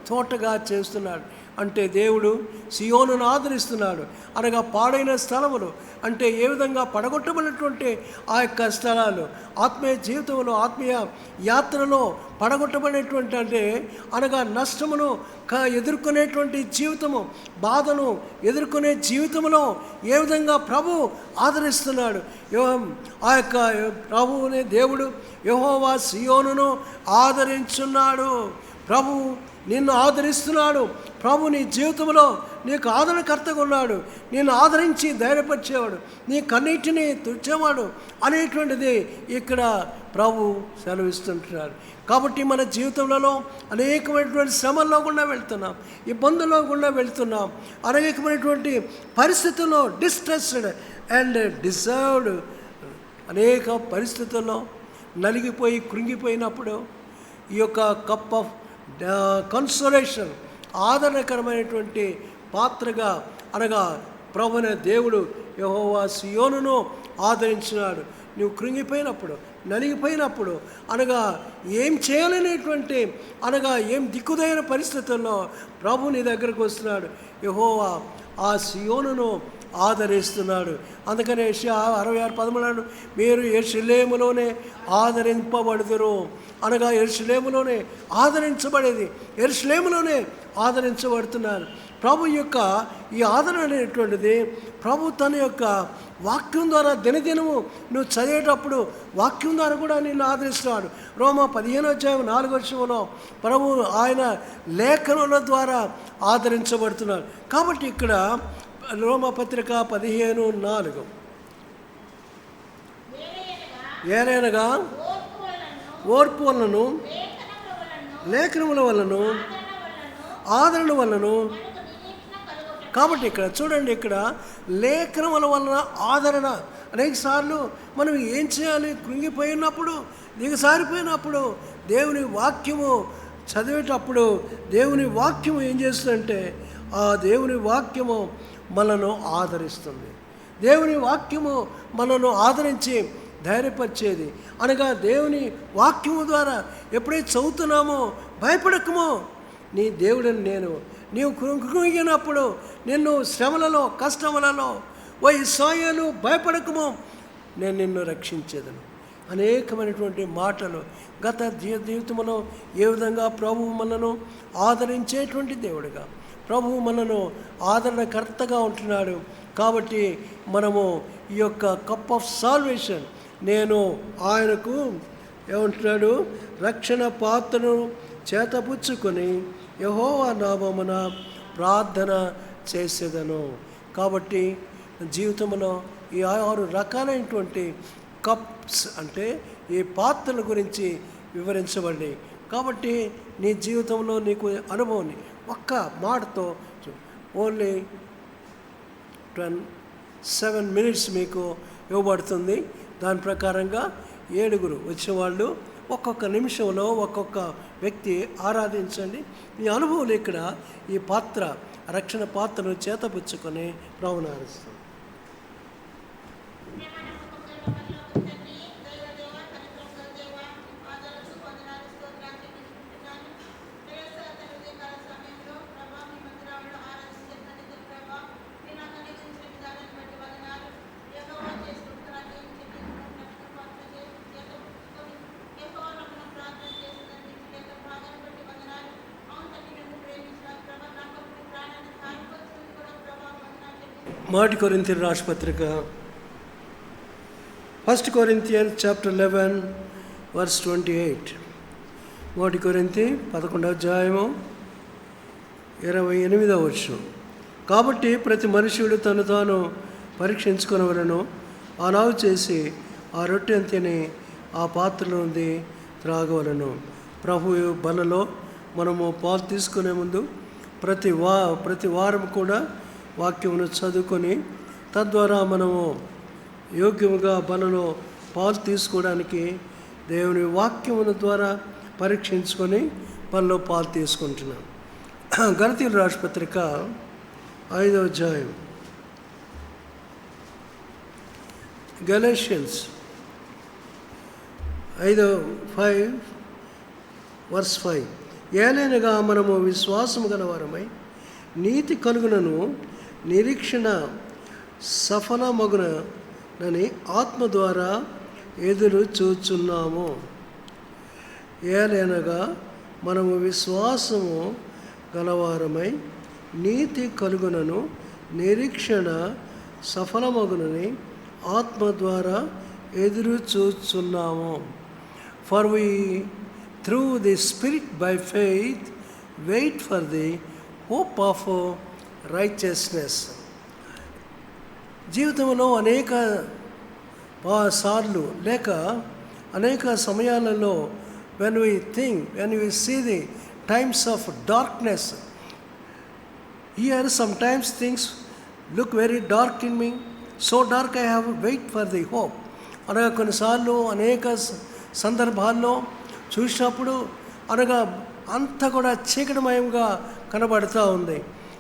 తోటగా చేస్తున్నాడు. అంటే దేవుడు సియోనును ఆదరిస్తున్నాడు. అనగా పాడైన స్థలములు అంటే ఏ విధంగా పడగొట్టబడినటువంటి ఆ యొక్క స్థలాలు, ఆత్మీయ జీవితంలో, ఆత్మీయ యాత్రలో పడగొట్టబడినటువంటి అంటే అనగా నష్టమును ఎదుర్కొనేటువంటి జీవితము, బాధను ఎదుర్కొనే జీవితంలో ఏ విధంగా ప్రభు ఆదరిస్తున్నాడు. ఆ యొక్క ప్రభువునే దేవుడు యెహోవా సియోనును ఆదరించున్నాడు. ప్రభు నిన్ను ఆదరిస్తున్నాడు. ప్రభు నీ జీవితంలో నీకు ఆదరణకర్తగా ఉన్నాడు. నిన్ను ఆదరించి ధైర్యపరిచేవాడు, నీ కన్నీటిని తుడిచేవాడు అనేటువంటిది ఇక్కడ ప్రభు సెలవిస్తుంటున్నాడు. కాబట్టి మన జీవితంలో అనేకమైనటువంటి శ్రమల్లో గుండా వెళ్తున్నాం, ఇబ్బందుల్లో గుండా వెళ్తున్నాం, అనేకమైనటువంటి పరిస్థితుల్లో డిస్ట్రెస్డ్ అండ్ డిజర్వ్డ్, అనేక పరిస్థితుల్లో నలిగిపోయి కృంగిపోయినప్పుడు ఈ యొక్క కప్ ఆఫ్ కన్సోలేషన్ ఆదరణకరమైనటువంటి పాత్రగా అనగా ప్రభువైన దేవుడు యెహోవా సియోనును ఆదరించినాడు. నువ్వు కృంగిపోయినప్పుడు, నలిగిపోయినప్పుడు, అనగా ఏం చేయలేనటువంటి అనగా ఏం దిక్కుదైన పరిస్థితుల్లో ప్రభు నీ దగ్గరకు వస్తున్నాడు. యెహోవా ఆ సియోనును ఆదరిస్తున్నాడు. అందుకనే యెషయా 66:13 మీరు యెరూషలేములోనే ఆదరింపబడుదురు. అనగా యెరూషలేములోనే ఆదరించబడేది, యెరూషలేములోనే ఆదరించబడుతున్నారు. ప్రభు యొక్క ఈ ఆదరణ అనేటువంటిది ప్రభు తన యొక్క వాక్యం ద్వారా దినదినము నువ్వు చదివేటప్పుడు వాక్యం ద్వారా కూడా నిన్ను ఆదరిస్తున్నాడు. రోమా 15:4 ప్రభు ఆయన లేఖనుల ద్వారా ఆదరించబడుతున్నాడు. కాబట్టి ఇక్కడ రోమపత్రిక 15:4 ఏలైనగా ఓర్పు వలనను లేఖనముల వలనను ఆదరణ వలనను. కాబట్టి ఇక్కడ చూడండి, ఇక్కడ లేఖనముల వలన ఆదరణ. అనేక సార్లు మనం ఏం చేయాలి? కృంగిపోయినప్పుడు, దిగసారిపోయినప్పుడు దేవుని వాక్యము చదివేటప్పుడు దేవుని వాక్యము ఏం చేస్తుందంటే ఆ దేవుని వాక్యము మనను ఆదరిస్తుంది. దేవుని వాక్యము మనను ఆదరించి ధైర్యపరిచేది. అనగా దేవుని వాక్యము ద్వారా ఎప్పుడైతే చదువుతున్నామో భయపడకమో, నీ దేవుడిని నేను, నీవు కృంగినప్పుడు నిన్ను శ్రమలలో, కష్టములలో, ఓ ఇశ్రాయేలు భయపడకమో, నేను నిన్ను రక్షించేదను. అనేకమైనటువంటి మాటలు గత జీవితంలో ఏ విధంగా ప్రభువు మనను ఆదరించేటువంటి దేవుడిగా, ప్రభువు మనను ఆదరణకర్తగా ఉంటున్నాడు. కాబట్టి మనము ఈ యొక్క కప్ ఆఫ్ సాల్వేషన్, నేను ఆయనకు ఏమంటున్నాడు, రక్షణ పాత్రను చేతపుచ్చుకొని యెహోవా నామమున ప్రార్థన చేసేదను. కాబట్టి జీవితంలో ఈ 6 రకాలైనటువంటి కప్స్ అంటే ఈ పాత్రల గురించి వివరించబడి. కాబట్టి నీ జీవితంలో నీకు అనుభవం ఒక్క మాటతో ఓన్లీ 7 minutes మీకు ఇవ్వబడుతుంది. దాని ప్రకారంగా 7 వచ్చిన వాళ్ళు ఒక్కొక్క నిమిషంలో ఒక్కొక్క వ్యక్తి ఆరాధించండి. ఈ అనుభవం ఇక్కడ ఈ పాత్ర రక్షణ పాత్రను చేతపుచ్చుకొని ప్రభువును ఆరాధిస్తాం. మొదటి కొరింథీయుల రాసిన పత్రిక 1 Corinthians chapter 11 verse 28. మొదటి కొరింథీ 11వ అధ్యాయము 28వ వచనం. కాబట్టి ప్రతి మనుష్యుడు తను తాను పరీక్షించుకునేవలను అలాగు చేసి ఆ రొట్టెను తిని ఆ పాత్రలో ఉంది త్రాగవలను. ప్రభు బలలో మనము పాలు తీసుకునే ముందు ప్రతి వారం కూడా వాక్యమును చదువుకొని తద్వారా మనము యోగ్యముగా బలలో పాలు తీసుకోవడానికి దేవుని వాక్యముల ద్వారా పరీక్షించుకొని బలలో పాలు తీసుకుంటున్నాం. గలతీయుల రాసిన పత్రిక 5వ అధ్యాయం, గలేషియన్స్ 5 verse 5. ఏలైనగా మనము విశ్వాసము గలవారమై నీతి కలుగునను నిరీక్షణ సఫలమగునని ఆత్మ ద్వారా ఎదురు చూచున్నాము. ఏలైనగా మనము విశ్వాసము గలవారమై నీతి కలుగునను నిరీక్షణ సఫలమగునని ఆత్మ ద్వారా ఎదురు చూచున్నాము. For we through the Spirit by faith wait for the hope of righteousness. జీవితంలో అనేక సార్లు లేక అనేక సమయాలలో when we see the times of darkness, here sometimes things look very dark in me, so dark I have to wait for the hope. అనగా కొన్నిసార్లు అనేక సందర్భాల్లో చూసినప్పుడు అనగా అంతా కూడా చీకటిమయంగా కనబడుతూ ఉంది.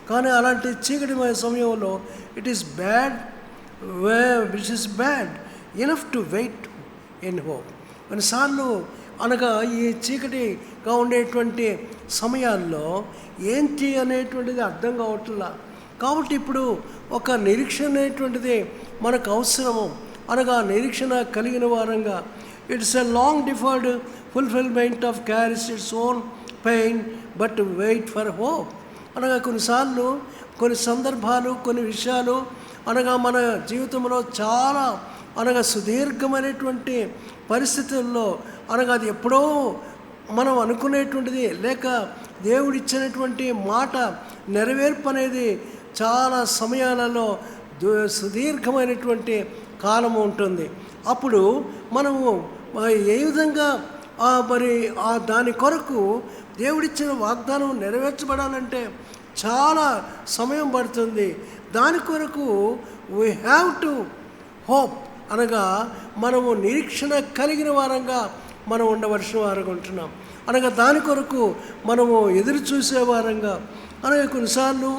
కానీ అలాంటి చీకటిమయ సమయంలో it is bad enough to wait in hope. కొన్నిసార్లు అనగా ఈ చీకటిగా ఉండేటువంటి సమయాల్లో ఏంటి అనేటువంటిది అర్థం కావట్లా. కాబట్టి ఇప్పుడు ఒక నిరీక్షణ అనేటువంటిది మనకు అవసరము. అనగా నిరీక్షణ కలిగిన వారంగా it's a long deferred fulfilment of carries its own pain but wait for hope. అనగా కొన్నిసార్లు కొన్ని సందర్భాలు కొన్ని విషయాలు అనగా మన జీవితంలో చాలా అనగా సుదీర్ఘమైనటువంటి పరిస్థితుల్లో అనగా అది ఎప్పుడో మనం అనుకునేటువంటిది లేక దేవుడిచ్చినటువంటి మాట నెరవేర్పు అనేది చాలా సమయాలలో సుదీర్ఘమైనటువంటి కాలము ఉంటుంది. అప్పుడు మనము ఏ విధంగా మరి దాని కొరకు దేవుడిచ్చిన వాగ్దానం నెరవేర్చబడాలంటే చాలా సమయం పడుతుంది. దాని కొరకు వీ హ్యావ్ టు హోప్ అనగా మనము నిరీక్షణ కలిగిన వారంగా మనం ఉండవలసిన వారంగా ఉంటున్నాం. అనగా దాని కొరకు మనము ఎదురు చూసే వారంగా అనగా కొన్నిసార్లు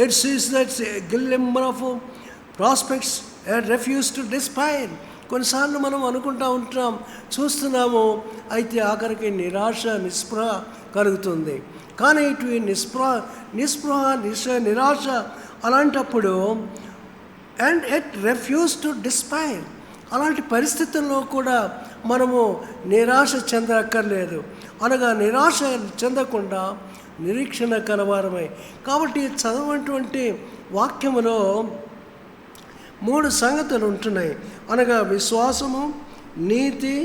it sees that glimmer of prospects and refuse to despair. కొన్నిసార్లు మనం అనుకుంటూ ఉంటున్నాం, చూస్తున్నాము, అయితే ఆఖరికి నిరాశ కలుగుతుంది. కానీ ఇటు నిరాశ అలాంటప్పుడు and at refuge to despair, అలాంటి పరిస్థితుల్లో కూడా మనము నిరాశ చెందక్కర్లేదు. అనగా నిరాశ చెందకుండా నిరీక్షణ కలవారమై. కాబట్టి చదవటువంటి వాక్యములో 3 సంగతులు ఉంటున్నాయి. అనగా విశ్వాసము, నీతి,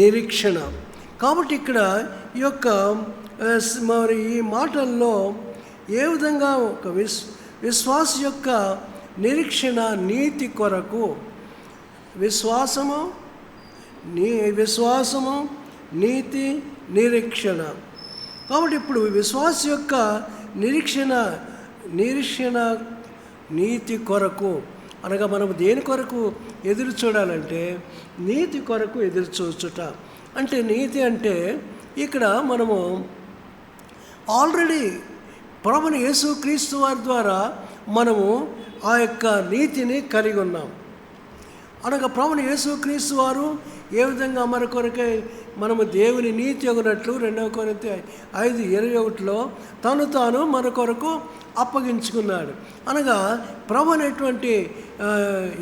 నిరీక్షణ. కాబట్టి ఇక్కడ ఈ యొక్క మరి ఈ మాటల్లో ఏ విధంగా ఒక విశ్వాస యొక్క నిరీక్షణ నీతి కొరకు, విశ్వాసము, నీ విశ్వాసము, నీతి, నిరీక్షణ. కాబట్టి ఇప్పుడు విశ్వాస యొక్క నిరీక్షణ నీతి కొరకు, అనగా మనం దేని కొరకు ఎదురు చూడాలంటే నీతి కొరకు ఎదురు చూచుట. అంటే నీతి అంటే ఇక్కడ మనము ఆల్రెడీ ప్రభుని యేసుక్రీస్తు వారి ద్వారా మనము ఆ యొక్క నీతిని కలిగి ఉన్నాం. అనగా ప్రభుని యేసుక్రీస్తు వారు ఏ విధంగా మన కొరకై మనము దేవుని నీతి అగునట్లు 2 కొరింథీ 5:21 తను తాను మన కొరకు అప్పగించుకున్నాడు. అనగా ప్రభు అనేటువంటి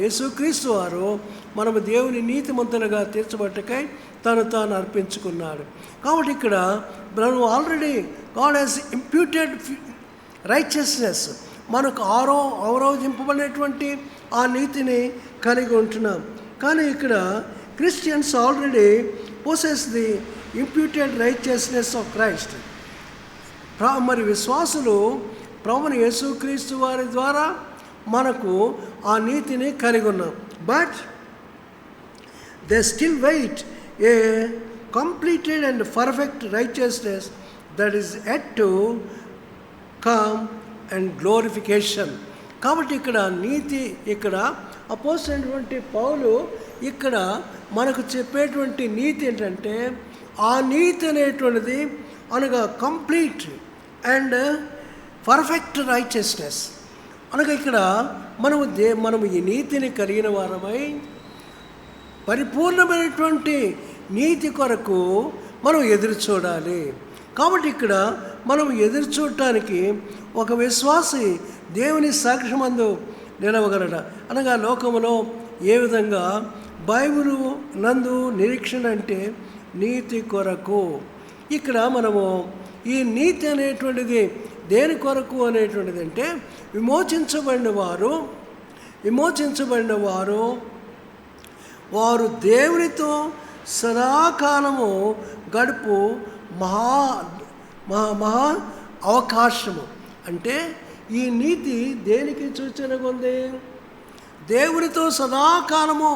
యేసుక్రీస్తు వారు మనము దేవుని నీతిమంతులుగా తీర్చబట్టకై తను తాను అర్పించుకున్నాడు. కాబట్టి ఇక్కడ మనం already God has imputed righteousness, మనకు ఆరోజింపబడినటువంటి ఆ నీతిని కలిగి ఉంటున్నాం. కానీ ఇక్కడ Christians already possess the imputed righteousness of Christ. మరి విశ్వాసులు ప్రభుని యేసుక్రీస్తు వారి ద్వారా మనకు ఆ నీతిని కలిగి ఉన్నాం. But they still wait a completed and perfect righteousness that is yet to come and glorification. కాబట్టి ఇక్కడ నీతి, ఇక్కడ అపోస్తలుడైనటువంటి పౌలు ఇక్కడ మనకు చెప్పేటువంటి నీతి ఏంటంటే ఆ నీతి అనేటువంటిది అనగా కంప్లీట్ అండ్ పర్ఫెక్ట్ రైచియస్నెస్. అనగా ఇక్కడ మనము ఈ నీతిని కలిగిన వారమై పరిపూర్ణమైనటువంటి నీతి కొరకు మనం ఎదురు చూడాలి. కాబట్టి ఇక్కడ మనం ఎదురు చూడటానికి ఒక విశ్వాసి దేవుని సాక్ష్యమందు నిలవగలడ. అనగా లోకములో ఏ విధంగా బైబిలు నందు నిరీక్షణ అంటే నీతి కొరకు. ఇక్కడ మనము ఈ నీతి అనేటువంటిది దేని కొరకు అనేటువంటిది అంటే విమోచించబడిన వారు వారు దేవునితో సదాకాలము గడుపు మహా అవకాశము. అంటే ఈ నీతి దేనికి సూచనగా ఉంది? దేవునితో సదాకాలము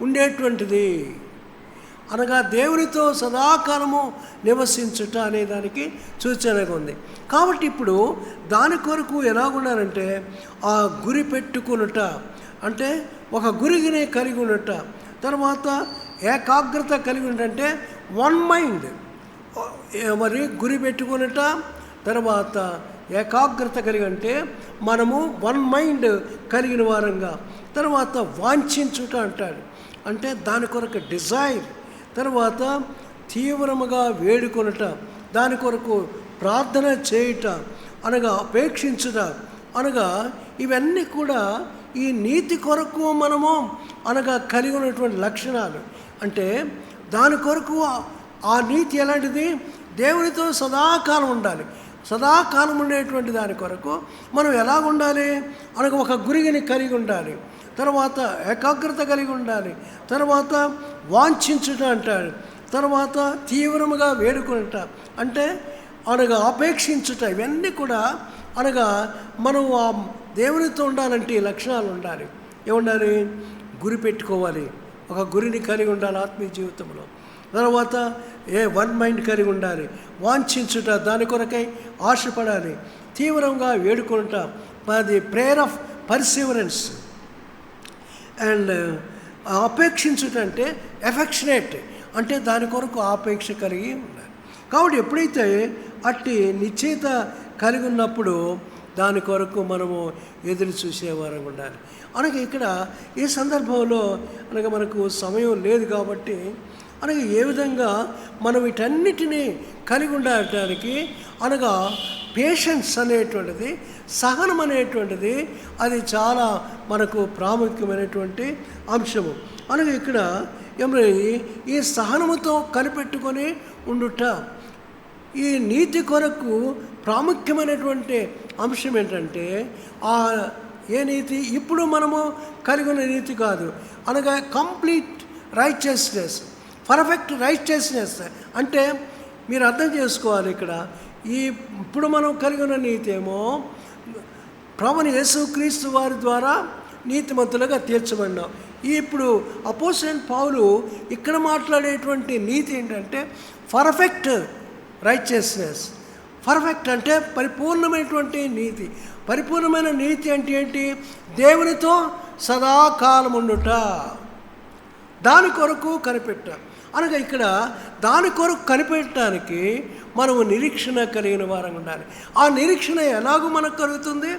ఉండేటువంటిది, అనగా దేవునితో సదాకాలము నివసించుట అనే దానికి సూచనగా ఉంది. కాబట్టి ఇప్పుడు దాని కొరకు ఎలాగున్నారంటే ఆ గురి పెట్టుకునుట, అంటే ఒక గురిని కలిగి ఉండట, తర్వాత ఏకాగ్రత కలిగి ఉండటంటే వన్ మైండ్, మరి గురి పెట్టుకునుట, తర్వాత ఏకాగ్రత కలిగి అంటే మనము వన్ మైండ్ కలిగిన వారంగా, తర్వాత వాంఛించుట అంటాడు, అంటే దాని కొరకు డిజైర్, తర్వాత తీవ్రముగా వేడుకొనుట, దాని కొరకు ప్రార్థన చేయుట, అనగా అపేక్షించుట, అనగా ఇవన్నీ కూడా ఈ నీతి కొరకు మనము అనగా కలిగి ఉన్నటువంటి లక్షణాలు. అంటే దాని కొరకు ఆ నీతి ఎలాంటిది? దేవునితో సదాకాలం ఉండాలి. సదాకాలం ఉండేటువంటి దాని కొరకు మనం ఎలా ఉండాలి? అనగా ఒక గురిని కలిగి ఉండాలి, తర్వాత ఏకాగ్రత కలిగి ఉండాలి, తర్వాత వాంఛించుట అంటాడు, తర్వాత తీవ్రముగా వేడుకుంట, అంటే అనగా అపేక్షించుట. ఇవన్నీ కూడా అనగా మనం ఆ దేవునితో ఉండాలంటే ఈ లక్షణాలు ఉండాలి. ఏముండాలి? గురి పెట్టుకోవాలి, ఒక గురిని కలిగి ఉండాలి ఆత్మీయ జీవితంలో. తర్వాత వన్ మైండ్ కలిగి ఉండాలి, వాంఛించుట, దాని కొరకై ఆశపడాలి, తీవ్రంగా వేడుకుంటా, అది ప్రేయర్ ఆఫ్ పర్సివరెన్స్. అండ్ అపేక్షించుట అంటే ఎఫెక్షనేట్, అంటే దాని కొరకు ఆపేక్ష కలిగి ఉండాలి. కాబట్టి ఎప్పుడైతే అట్టి నిశ్చయిత కలిగి ఉన్నప్పుడు దాని కొరకు మనము ఎదురు చూసేవారం ఉండాలి. అనగా ఇక్కడ ఈ సందర్భంలో అనగా మనకు సమయం లేదు కాబట్టి అనగా ఏ విధంగా మనం వీటన్నిటినీ కలిగి ఉండటానికి అనగా పేషెన్స్ అనేటువంటిది, సహనం అనేటువంటిది అది చాలా మనకు ప్రాముఖ్యమైనటువంటి అంశము. అనగా ఇక్కడ ఈ సహనముతో కనిపెట్టుకొని ఉండుట, ఈ నీతి కొరకు ప్రాముఖ్యమైనటువంటి అంశం ఏంటంటే ఏ నీతి? ఇప్పుడు మనము కలిగి ఉన్న నీతి కాదు, అనగా కంప్లీట్ రైచియస్నెస్, పర్ఫెక్ట్ రైచియస్నెస్. అంటే మీరు అర్థం చేసుకోవాలి, ఇక్కడ ఇప్పుడు మనం కలిగి ఉన్న నీతి ఏమో ప్రభుని యేసుక్రీస్తు వారి ద్వారా నీతిమంతులుగా తీర్చబడినాం. ఇప్పుడు అపోస్తలుడైన పౌలు ఇక్కడ మాట్లాడేటువంటి నీతి ఏంటంటే పర్ఫెక్ట్ రైచియస్నెస్. పర్ఫెక్ట్ అంటే పరిపూర్ణమైనటువంటి నీతి. పరిపూర్ణమైన నీతి అంటే ఏంటి? దేవునితో సదాకాలం ఉండుట, దాని కొరకు కనిపెట్ట. అనగా ఇక్కడ దాని కొరకు కనిపెట్టడానికి మనము నిరీక్షణ కలిగిన వారంగా ఉండాలి. ఆ నిరీక్షణ ఎలాగూ మనకు కలుగుతుంది?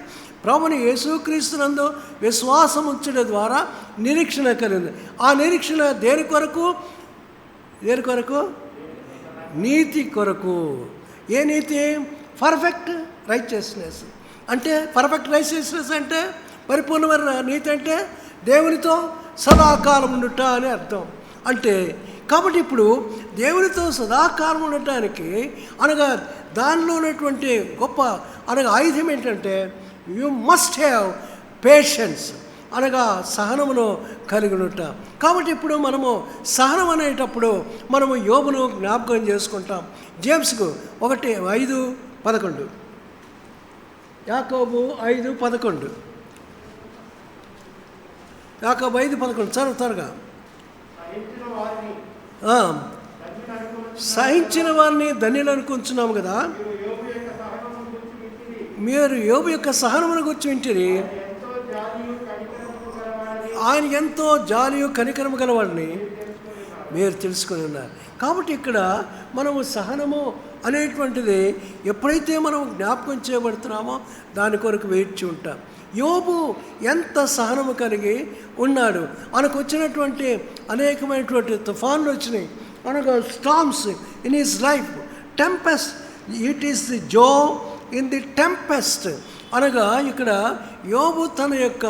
ప్రభుని యేసుక్రీస్తునందు విశ్వాసం ఉంచడం ద్వారా నిరీక్షణ కలిగింది. ఆ నిరీక్షణ దేని కొరకు? దేని కొరకు? నీతి కొరకు. ఏ నీతి? Perfect righteousness. అంటే పర్ఫెక్ట్ రైచియస్నెస్ అంటే పరిపూర్ణమైన నీతి అంటే దేవునితో సదాకాలం ఉండుట అని అర్థం. అంటే కాబట్టి ఇప్పుడు దేవునితో సదాకాలం ఉండటానికి అనగా దానిలో ఉన్నటువంటి గొప్ప అనగా ఆయుధం ఏంటంటే యు మస్ట్ హ్యావ్ పేషెన్స్, అనగా సహనమును కలిగి ఉండుట. కాబట్టి ఇప్పుడు మనము సహనం అనేటప్పుడు మనము యోబును జ్ఞాపకం చేసుకుంటాం. జేమ్స్కు 1:5-11, యాకోబు 5:11, యాకోబు 5:11 త్వరగా. సహించిన వారిని ధన్యులు అనుకుంటున్నాము కదా, మీరు యోబు యొక్క సహనమును గురించి వింటిరి. ఆయన ఎంతో జాలియు కనికరము గలవాడిని మీరు తెలుసుకొని ఉన్నారు. కాబట్టి ఇక్కడ మనము సహనము అనేటువంటిది ఎప్పుడైతే మనం జ్ఞాపకం చేయబడుతున్నామో దాని కొరకు వేచి ఉంటాం. యోబు ఎంత సహనము కలిగి ఉన్నాడు. మనకు వచ్చినటువంటి అనేకమైనటువంటి తుఫాన్లు వచ్చినాయి, అనగా storms in his life. Tempest, it is the Job in the tempest. అనగా ఇక్కడ యోబు తన యొక్క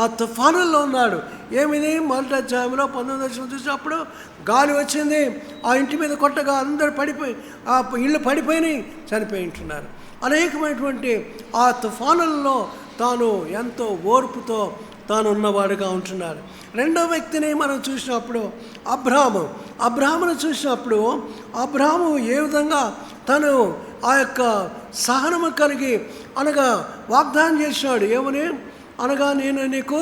ఆ తుఫానుల్లో ఉన్నాడు. ఏమిది? మొదటి అధ్యాయంలో 19వ చూసినప్పుడు గాలి వచ్చింది, ఆ ఇంటి మీద కొట్టగా అందరు పడిపోయి ఆ ఇళ్ళు పడిపోయి చనిపోయి ఉంటున్నారు. అనేకమైనటువంటి ఆ తుఫానుల్లో తాను ఎంతో ఓర్పుతో తాను ఉన్నవాడుగా ఉంటున్నాడు. రెండో వ్యక్తిని మనం చూసినప్పుడు అబ్రాహామును చూసినప్పుడు అబ్రాహాము ఏ విధంగా తను ఆ యొక్క సహనము కలిగి అనగా వాగ్దానం చేసినాడు. ఏమని? అనగా నేను నీకు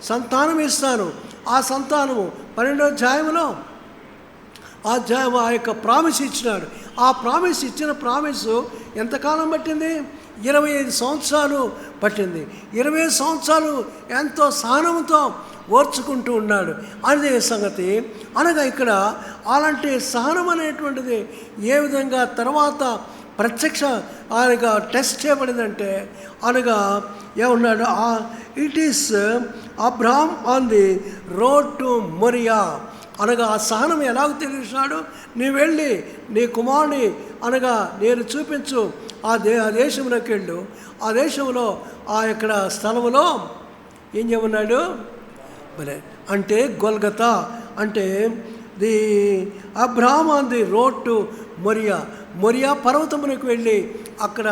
సంతానం ఇస్తాను. ఆ సంతానము 12వ అధ్యాయంలో ఆ యొక్క ప్రామిస్ ఇచ్చినాడు. ఆ ప్రామిస్ ఇచ్చిన ప్రామిస్ ఎంతకాలం పట్టింది? 25 సంవత్సరాలు పట్టింది. 25 సంవత్సరాలు ఎంతో సహనంతో ఓర్చుకుంటూ ఉన్నాడు అనే సంగతి. అనగా ఇక్కడ అలాంటి సహనం అనేటువంటిది ఏ విధంగా తర్వాత ప్రత్యక్ష అనగా టెస్ట్ చేయబడిందంటే అనగా ఏమన్నాడు? It is Abraham on the road to Moriah. అనగా ఆ సహనం ఎలాగ తెలిసినాడు? నీవు వెళ్ళి నీ కుమారుని అనగా నేను చూపించు ఆ దేశంలోకి వెళ్ళు. ఆ దేశంలో ఆ ఇక్కడ స్థలంలో ఏం చేయమన్నాడు? భలే అంటే గొల్గతా అంటే the Abraham on the road to Moriah పర్వతమునకు వెళ్ళి అక్కడ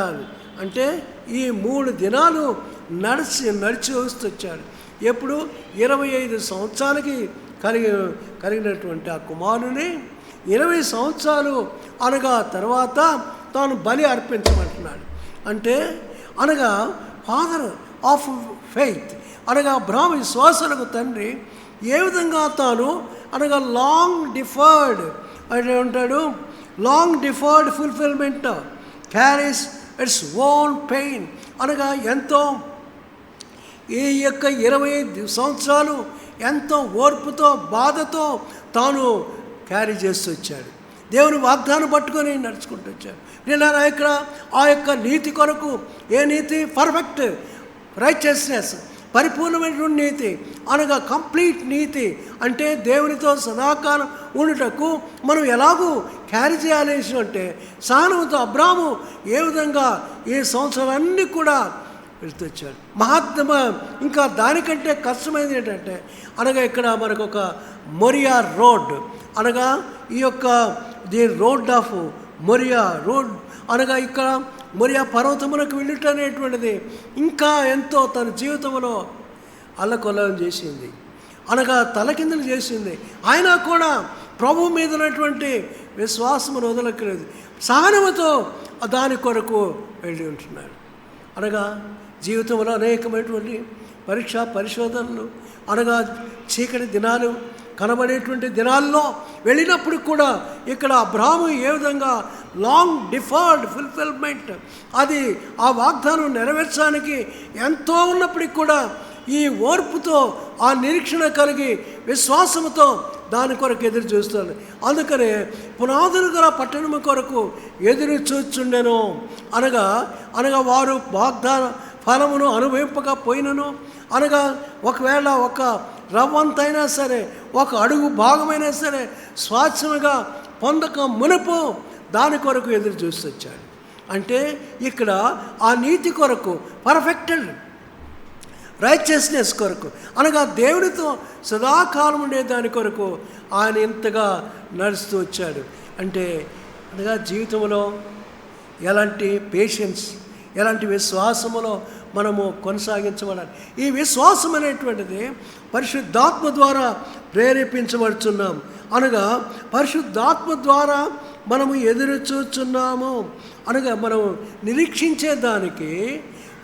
అంటే ఈ 3 దినాలు నడిచి వస్తొచ్చాడు. ఎప్పుడు? 25 సంవత్సరాలకి కలిగినటువంటి ఆ కుమారుని 20 సంవత్సరాలు అనగా తర్వాత తాను బలి అర్పించమంటున్నాడు. అంటే అనగా ఫాదర్ ఆఫ్ ఫెయిత్, అనగా అబ్రహాము విశ్వాసాలకు తండ్రి. ఏ విధంగా తాను అనగా లాంగ్ డిఫర్డ్ అంటే ఉంటాడు, long deferred fulfilment carries its own pain. అనగా ఎంతో ఈ యొక్క 25 సంవత్సరాలు ఎంతో ఓర్పుతో బాధతో తాను క్యారీ చేస్తూ వచ్చాడు. దేవుని వాగ్దానం పట్టుకొని నడుచుకుంటూ వచ్చాడు. నేను ఇక్కడ ఆ యొక్క నీతి కొరకు, ఏ నీతి? పర్ఫెక్ట్ రైచియస్నెస్, పరిపూర్ణమైనటువంటి నీతి అనగా కంప్లీట్ నీతి. అంటే దేవునితో సదాకాలం ఉండుటకు మనం ఎలాగూ క్యారీ చేయాల్సి అంటే సహనంతో అబ్రాహాము ఏ విధంగా ఈ సంవత్సరాలన్నీ కూడా వెళ్తొచ్చాడు. మహాత్మ ఇంకా దానికంటే కష్టమైనది ఏంటంటే అనగా ఇక్కడ మనకు ఒక మొరియా రోడ్ అనగా ఈ యొక్క the road of Moriah road అనగా ఇక్కడ మొరియా పర్వతమునకు వెళ్ళుట అనేటువంటిది ఇంకా ఎంతో తన జీవితంలో అల్లకొల్లం చేసింది, అనగా తలకిందులు చేసింది. అయినా కూడా ప్రభు మీద ఉన్నటువంటి విశ్వాసమును వదలక్కలేదు. సహనముతో దాని కొరకు వెళ్ళి ఉంటున్నాడు. అనగా జీవితంలో అనేకమైనటువంటి పరీక్ష పరిశోధనలు అనగా చీకటి దినాలు కనబడేటువంటి దినాల్లో వెళ్ళినప్పుడు కూడా ఇక్కడ అబ్రాహాము ఏ విధంగా లాంగ్ డిఫర్డ్ ఫుల్ఫిల్మెంట్, అది ఆ వాగ్దానం నెరవేర్చడానికి ఎంతో ఉన్నప్పటికి కూడా ఈ ఓర్పుతో ఆ నిరీక్షణ కలిగి విశ్వాసంతో దాని కొరకు ఎదురు చూస్తాను. అందుకనే పునాదులు గల పట్టణము కొరకు ఎదురు చూచుండెను. అనగా వారు వాగ్దాన ఫలమును అనుభవింపకపోయినను, అనగా ఒకవేళ ఒక రవ్వంతైనా సరే, ఒక అడుగు భాగమైనా సరే స్వాచ్ఛముగా పొందక మునుపు దాని కొరకు ఎదురు చూస్తొచ్చాడు. అంటే ఇక్కడ ఆ నీతి కొరకు, పర్ఫెక్టెడ్ రైచియస్నెస్ కొరకు, అనగా దేవుడితో సదాకాలం ఉండే దాని కొరకు ఆయన ఇంతగా నడుస్తూ వచ్చాడు. అంటే అనగా జీవితంలో ఎలాంటి పేషెన్స్, ఎలాంటి విశ్వాసములో మనము కొనసాగించబడాలి. ఈ విశ్వాసం అనేటువంటిది పరిశుద్ధాత్మ ద్వారా ప్రేరేపించబడుతున్నాం. అనగా పరిశుద్ధాత్మ ద్వారా మనము ఎదురు చూస్తున్నాము. అనగా మనం నిరీక్షించే దానికి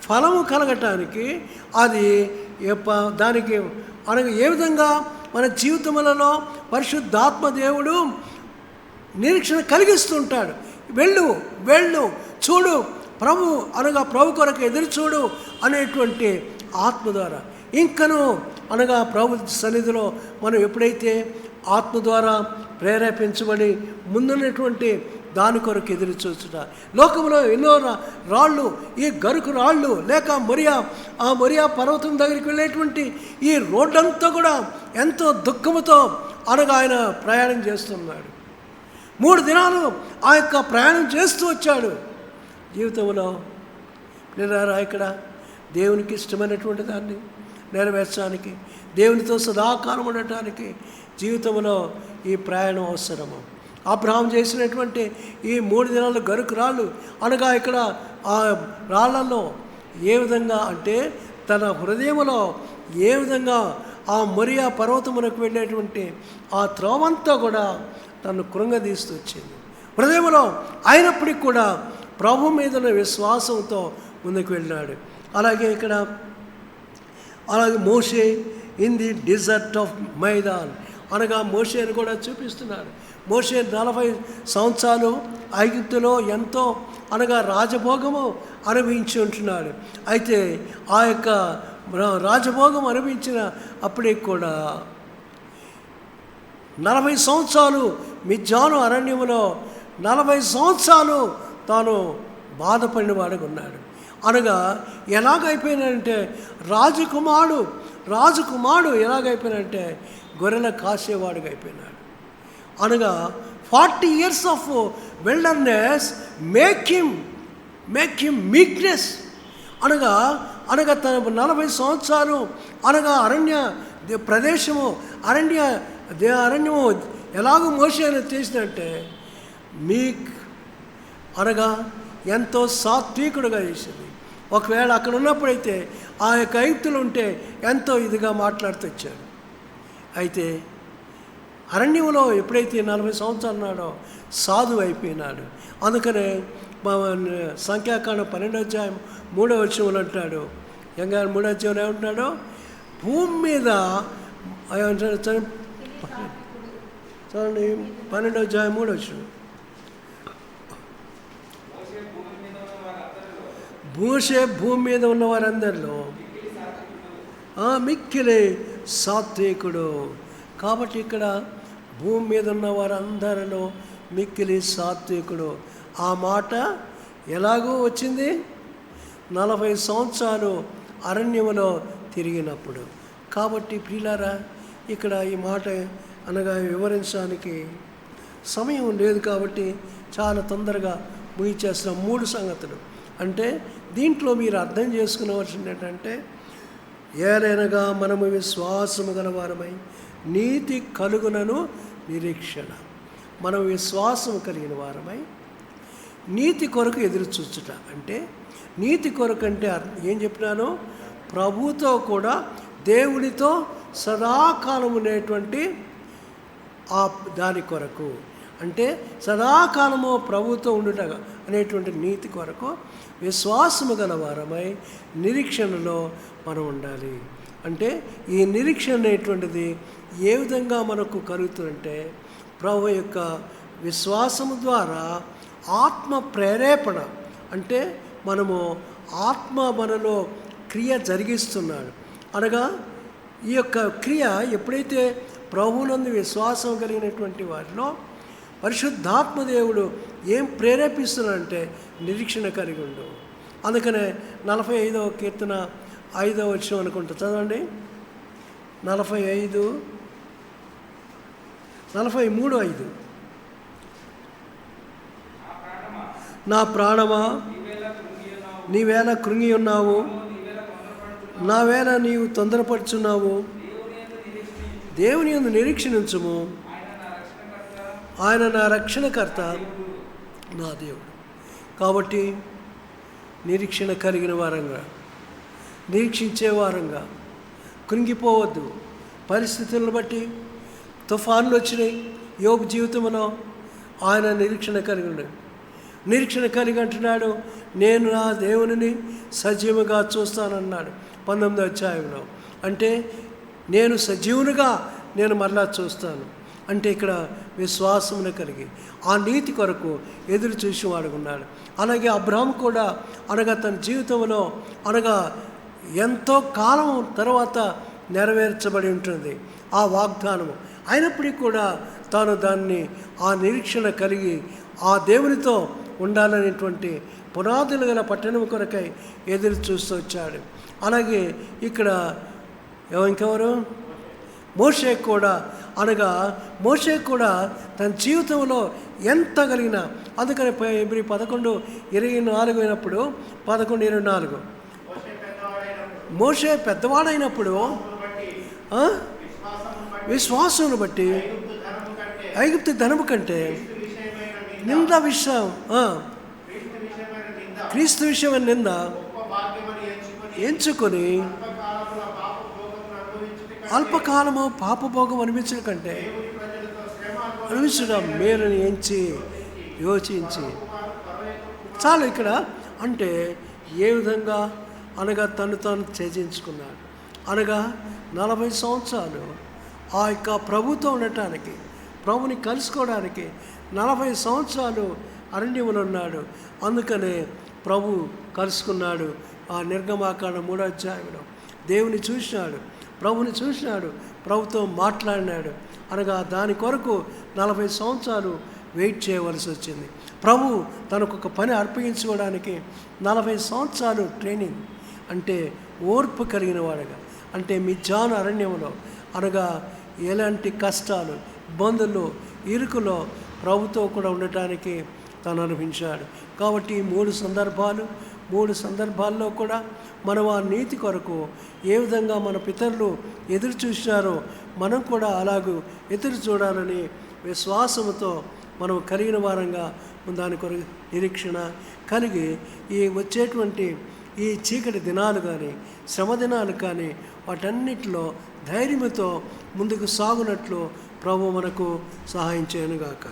ఫలము కలగటానికి అది దానికి అనగా ఏ విధంగా మన జీవితములలో పరిశుద్ధాత్మ దేవుడు నిరీక్షణ కలిగిస్తుంటాడు. వెళ్ళు చూడు, ప్రభు కొరకు ఎదురు చూడు అనేటువంటి ఆత్మ ద్వారా. ఇంకను అనగా ప్రభు సన్నిధిలో మనం ఎప్పుడైతే ఆత్మ ద్వారా ప్రేరేపించబడి ముందున్నటువంటి దాని కొరకు ఎదురు చూచుట. లోకంలో ఎన్నో రాళ్ళు, ఈ గరుకు రాళ్ళు లేక మొరియా పర్వతం దగ్గరికి వెళ్ళేటువంటి ఈ రోడ్డంతా కూడా ఎంతో దుఃఖముతో అనగా ఆయన ప్రయాణం చేస్తున్నాడు. 3 దినాలు ఆ యొక్క ప్రయాణం చేస్తూ వచ్చాడు. జీవితంలో నిరారా ఇక్కడ దేవునికి ఇష్టమైనటువంటి దాన్ని నెరవేర్చడానికి, దేవునితో సదాకాలం ఉండటానికి జీవితంలో ఈ ప్రయాణం అవసరము. అబ్రహాము చేసినటువంటి ఈ 3 దినాలు గరుకు రాళ్ళు, అనగా ఇక్కడ ఆ రాళ్లలో ఏ విధంగా అంటే తన హృదయంలో ఏ విధంగా ఆ మొరియా పర్వతమునకు వెళ్ళేటువంటి ఆ త్రోవంతా కూడా తను కృంగదీస్తూ వచ్చింది హృదయంలో. అయినప్పటికీ కూడా ప్రభు మీద విశ్వాసంతో ముందుకు వెళ్ళినాడు. అలాగే మోషే in the desert of Midian, అనగా మోషేని కూడా చూపిస్తున్నాడు. మోషే 40 సంవత్సరాలు ఐగుప్తులో ఎంతో అనగా రాజభోగము అనుభవించి ఉంటున్నాడు. అయితే ఆ యొక్క రాజభోగం అనుభవించిన అప్పటికి కూడా 40 సంవత్సరాలు మిద్యాను అరణ్యములో 40 సంవత్సరాలు తాను బాధపడిన వాడుగా ఉన్నాడు. అనగా ఎలాగైపోయినంటే రాజకుమారుడు ఎలాగైపోయినంటే గొర్రెల కాసేవాడుగా అయిపోయినాడు. అనగా 40 years of wilderness make him meekness. అనగా తన 40 సంవత్సరాలు అనగా అరణ్య ప్రదేశము అరణ్యము ఎలాగో మోషే చేసినట్టే మీక్ అనగా ఎంతో సాత్వికుడుగా చేసింది. ఒకవేళ అక్కడ ఉన్నప్పుడైతే ఆ యొక్క ఐగుప్తులు ఉంటే ఎంతో ఇదిగా మాట్లాడుతూ వచ్చాడు. అయితే అరణ్యంలో ఎప్పుడైతే 40 సంవత్సరాలు ఉన్నాడో సాధువు అయిపోయినాడు. అందుకనే సంఖ్యాకాండం 12వ అధ్యాయం 3వ వచనంలో అంటాడు, 3వ అధ్యాయంలో ఏమంటున్నాడు, భూమి మీద చూడండి 12వ అధ్యాయం 3వ వచనం, మోషే భూమి మీద ఉన్న వారందరిలో మిక్కిలి సాత్వికుడు. కాబట్టి ఇక్కడ భూమి మీద ఉన్న వారందరిలో మిక్కిలి సాత్వికుడు. ఆ మాట ఎలాగో వచ్చింది 40 సంవత్సరాలు అరణ్యములో తిరిగినప్పుడు. కాబట్టి ప్రియులారా ఇక్కడ ఈ మాట అనగా వివరించడానికి సమయం లేదు కాబట్టి చాలా తొందరగా ముగిచేస్తున్నాం. 3 సంగతులు అంటే దీంట్లో మీరు అర్థం చేసుకునవలసింది ఏంటంటే, ఏలైనగా మనము విశ్వాసము గలవారమై నీతి కలుగునను నిరీక్షణ. మనం విశ్వాసము కలిగిన వారమై నీతి కొరకు ఎదురు చూచుట. అంటే నీతి కొరకు అంటే ఏం చెప్పినాను, ప్రభుతో కూడా దేవుడితో సదాకాలం ఉండేటువంటి ఆ దాని కొరకు. అంటే సదాకాలము ప్రభుతో ఉండుట అనేటువంటి నీతి కొరకు విశ్వాసము గల వారమై నిరీక్షణలో మనం ఉండాలి. అంటే ఈ నిరీక్షణ అనేటువంటిది ఏ విధంగా మనకు కలుగుతుందంటే ప్రభు యొక్క విశ్వాసము ద్వారా ఆత్మ ప్రేరేపణ, అంటే మనము ఆత్మ మనలో క్రియ జరిగిస్తున్నాడు. అనగా ఈ యొక్క క్రియ ఎప్పుడైతే ప్రభువునందు విశ్వాసం కలిగినటువంటి వారిలో పరిశుద్ధాత్మ దేవుడు ఏం ప్రేరేపిస్తున్నాడంటే నిరీక్షణ కలిగి ఉండు. అందుకనే 45వ కీర్తన 5వ వచనం అనుకుంటా, చదవండి. 43:5 నా ప్రాణమా నీవేళ కృంగి ఉన్నావు, నా వేళ నీవు తొందరపడుచున్నావు. దేవుని యందు నిరీక్షించుము, ఆయన నా రక్షణకర్త, నా దేవుడు. కాబట్టి నిరీక్షణ కలిగిన వారంగా, నిరీక్షించే వారంగా కృంగిపోవద్దు. పరిస్థితులను బట్టి తుఫాన్లు వచ్చినాయి యోబు జీవితంలో, ఆయన నిరీక్షణ కలిగి ఉన్నాడు. నిరీక్షణ కలిగి అంటున్నాడు, నేను నా దేవునిని సజీవుగా చూస్తానన్నాడు 19వ అధ్యాయంలో. అంటే నేను సజీవునిగా నేను మరలా చూస్తాను. అంటే ఇక్కడ విశ్వాసమును కలిగి ఆ నీతి కొరకు ఎదురు చూసేవాడు ఉన్నాడు. అలాగే అబ్రహాం కూడా అనగా తన జీవితంలో అనగా ఎంతో కాలం తర్వాత నెరవేర్చబడి ఉంటుంది ఆ వాగ్దానము. అయినప్పటికీ కూడా తాను దాన్ని ఆ నిరీక్షణ కలిగి ఆ దేవునితో ఉండాలనేటువంటి పునాదులు గల పట్టణం కొరకై ఎదురు చూస్తూ వచ్చాడు. అలాగే ఇక్కడ ఇంకెవరు మోషే కూడా అనగా మోషే కూడా తన జీవితంలో ఎంత కలిగిన, అందుకని Hebrew 11:24 అయినప్పుడు 11:24 మోషే పెద్దవాడైనప్పుడు విశ్వాసమును బట్టి ఐగుప్తు ధనము కంటే నింద విషయం క్రీస్తు విషయమైన నింద ఎంచుకొని అల్పకాలము పాపభోగం అనిపించడం కంటే అనిపించడం మేలుని ఎంచి యోచించి చాలు. ఇక్కడ అంటే ఏ విధంగా అనగా తను తాను త్యజించుకున్నాడు. అనగా 40 సంవత్సరాలు ఆ యొక్క ప్రభుతో ఉండటానికి, ప్రభుని కలుసుకోవడానికి 40 సంవత్సరాలు అరణ్యములో ఉన్నాడు. అందుకనే ప్రభు కలుసుకున్నాడు. ఆ నిర్గమాకాండ 3వ అధ్యాయంలో దేవుని చూసినాడు, ప్రభుని చూసినాడు, ప్రభుతో మాట్లాడినాడు. అనగా దాని కొరకు 40 సంవత్సరాలు వెయిట్ చేయవలసి వచ్చింది. ప్రభు తనకొక పని అర్పించుకోవడానికి 40 సంవత్సరాలు ట్రైనింగ్, అంటే ఓర్పు కలిగిన వాడుగా, అంటే మిద్యాను అరణ్యంలో అనగా ఎలాంటి కష్టాలు, ఇబ్బందులు, ఇరుకులో ప్రభుతో కూడా ఉండటానికి తను అనుభవించాడు. కాబట్టి ఈ 3 సందర్భాల్లో కూడా మనం ఆ నీతి కొరకు ఏ విధంగా మన పితరులు ఎదురు చూసినారో మనం కూడా అలాగూ ఎదురు చూడాలని విశ్వాసముతో మనం కలిగిన వారంగా దాని కొరకు నిరీక్షణ కలిగి ఈ వచ్చేటువంటి ఈ చీకటి దినాలు కానీ శ్రమ దినాలు కానీ వాటన్నిటిలో ధైర్యంతో ముందుకు సాగునట్లు ప్రభు మనకు సహాయం చేయనుగాక.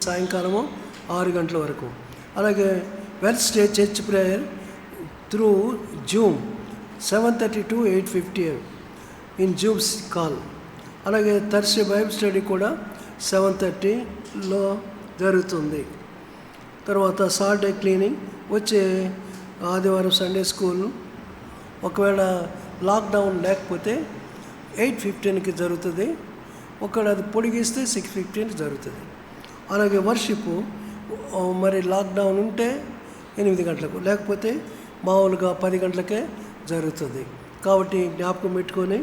సాయంకాలము 6 గంటల వరకు. అలాగే Wednesday church prayer through Zoom 7:30 to 8:50 in zooms call. అలాగే థర్స్డే బైబిల్ స్టడీ కూడా 7:30లో జరుగుతుంది. తర్వాత సాటర్డే క్లీనింగ్, వచ్చే ఆదివారం సండే స్కూల్. ఒకవేళ లాక్డౌన్ లేకపోతే 8:15కి జరుగుతుంది. ఒకవేళ అది పొడిగిస్తే 6:15కి జరుగుతుంది. అలాగే వర్షిప్ మరి లాక్డౌన్ ఉంటే 8 గంటలకు, లేకపోతే మామూలుగా 10 గంటలకే జరుగుతుంది. కాబట్టి జ్ఞాపకం పెట్టుకొని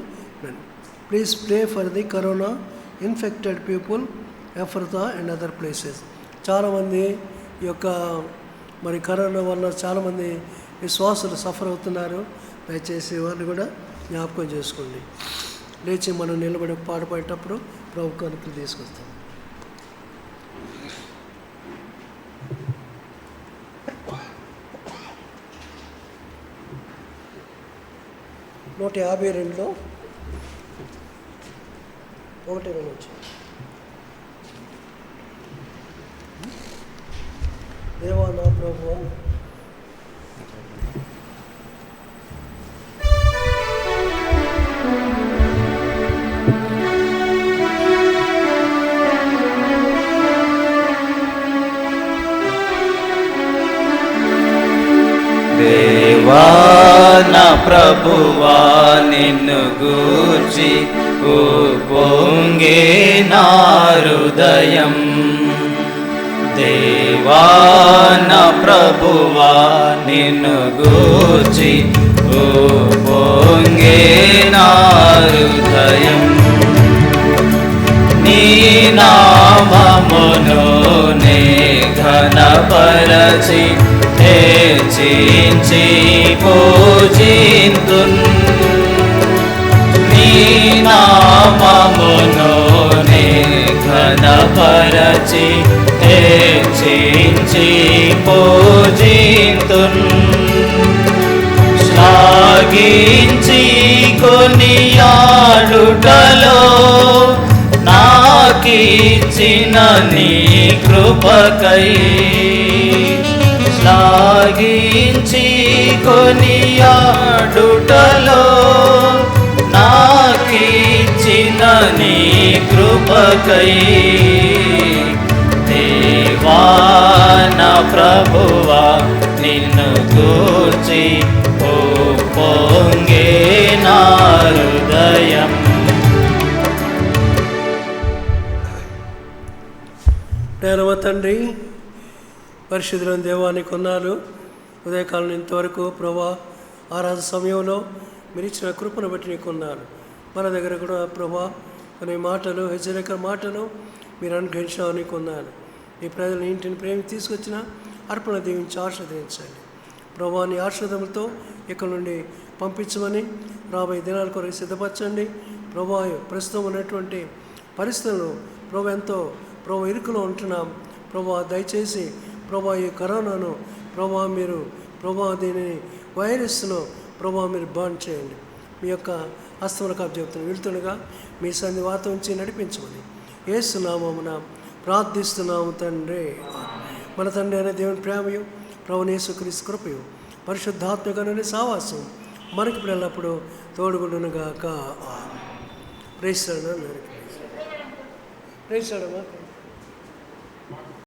please pray for the corona infected people ఎఫర్తా అండ్ అదర్ ప్లేసెస్. చాలామంది ఈ యొక్క మరి కరోనా వల్ల చాలామంది విశ్వాసులు సఫర్ అవుతున్నారు. దయచేసి వారిని కూడా జ్ఞాపకం చేసుకోండి. లేచి మనం నిలబడి పాట పాడేటప్పుడు ప్రభు కనుక తీసుకొస్తాం. 152లో 1-2 నుంచి. దేవా నా ప్రభువా, దేవా నా ప్రభువా నిన్ను గూర్చి పొంగే నా హృదయం. దేవా నా ప్రభువా నిన్ను గూర్చి పొంగే నా హృదయం. నీ నామమును నే ఘనపరచి హెచ్చించి పూజింతున్. నీ నామమును నే ఘనపరచి హెచ్చించి పూజింతున్. శ్లాఘించి కొనియాడుటలో నాకిచ్చిన నీ కృపకై. శ్లాఘించి కొనియాడుటలో నాకిచ్చిన నీ కృపకై. దేవా నా ప్రభువా నిన్ను గూర్చి పొంగే నా హృదయం. ప్రేమ తండ్రి, పరిశుద్ధులైన దేవాన్ని కొన్నాళ్ళు ఉదయకాలం ఇంతవరకు ప్రభా ఆరాధన సమయంలో మీరు ఇచ్చిన కృపను బట్టి నీకు కొన్నాను. మన దగ్గర కూడా ప్రభా కొన్ని మాటలు, హెచ్చరిక మాటలు మీరు అనుగ్రహించామని కొన్నాను. ఈ ప్రజల ఇంటిని ప్రేమ తీసుకొచ్చిన అర్పణ దీవించి ఆశీర్వదించండి ప్రభా. నీ ఆశీర్వాదములతో ఇక్కడ నుండి పంపించమని రాబోయే దినాల కొరకు సిద్ధపరచండి ప్రభా. ప్రస్తుతం ఉన్నటువంటి పరిస్థితులను ప్రభా ఎంతో ప్రభా ఇరుకులో ఉంటున్నాం ప్రభా. దయచేసి ప్రభా ఈ కరోనాను ప్రభా మీరు ప్రభా దీనిని వైరస్ను ప్రభా మీరు బాండ్ చేయండి. మీ యొక్క హస్తములకు అప్పచెప్తున్న వెళ్తుండగా మీ సన్నివాత ఉంచి నడిపించమని యేసు నామమున ప్రార్థిస్తున్నాము తండ్రి. మన తండ్రి అయిన దేవుని ప్రేమయు ప్రభువైన యేసుక్రీస్తు కృపయు పరిశుద్ధాత్మకమైన సావాసం మనకి ఇప్పుడు ఎల్లప్పుడూ తోడుగుండునుగాక. Praise lord.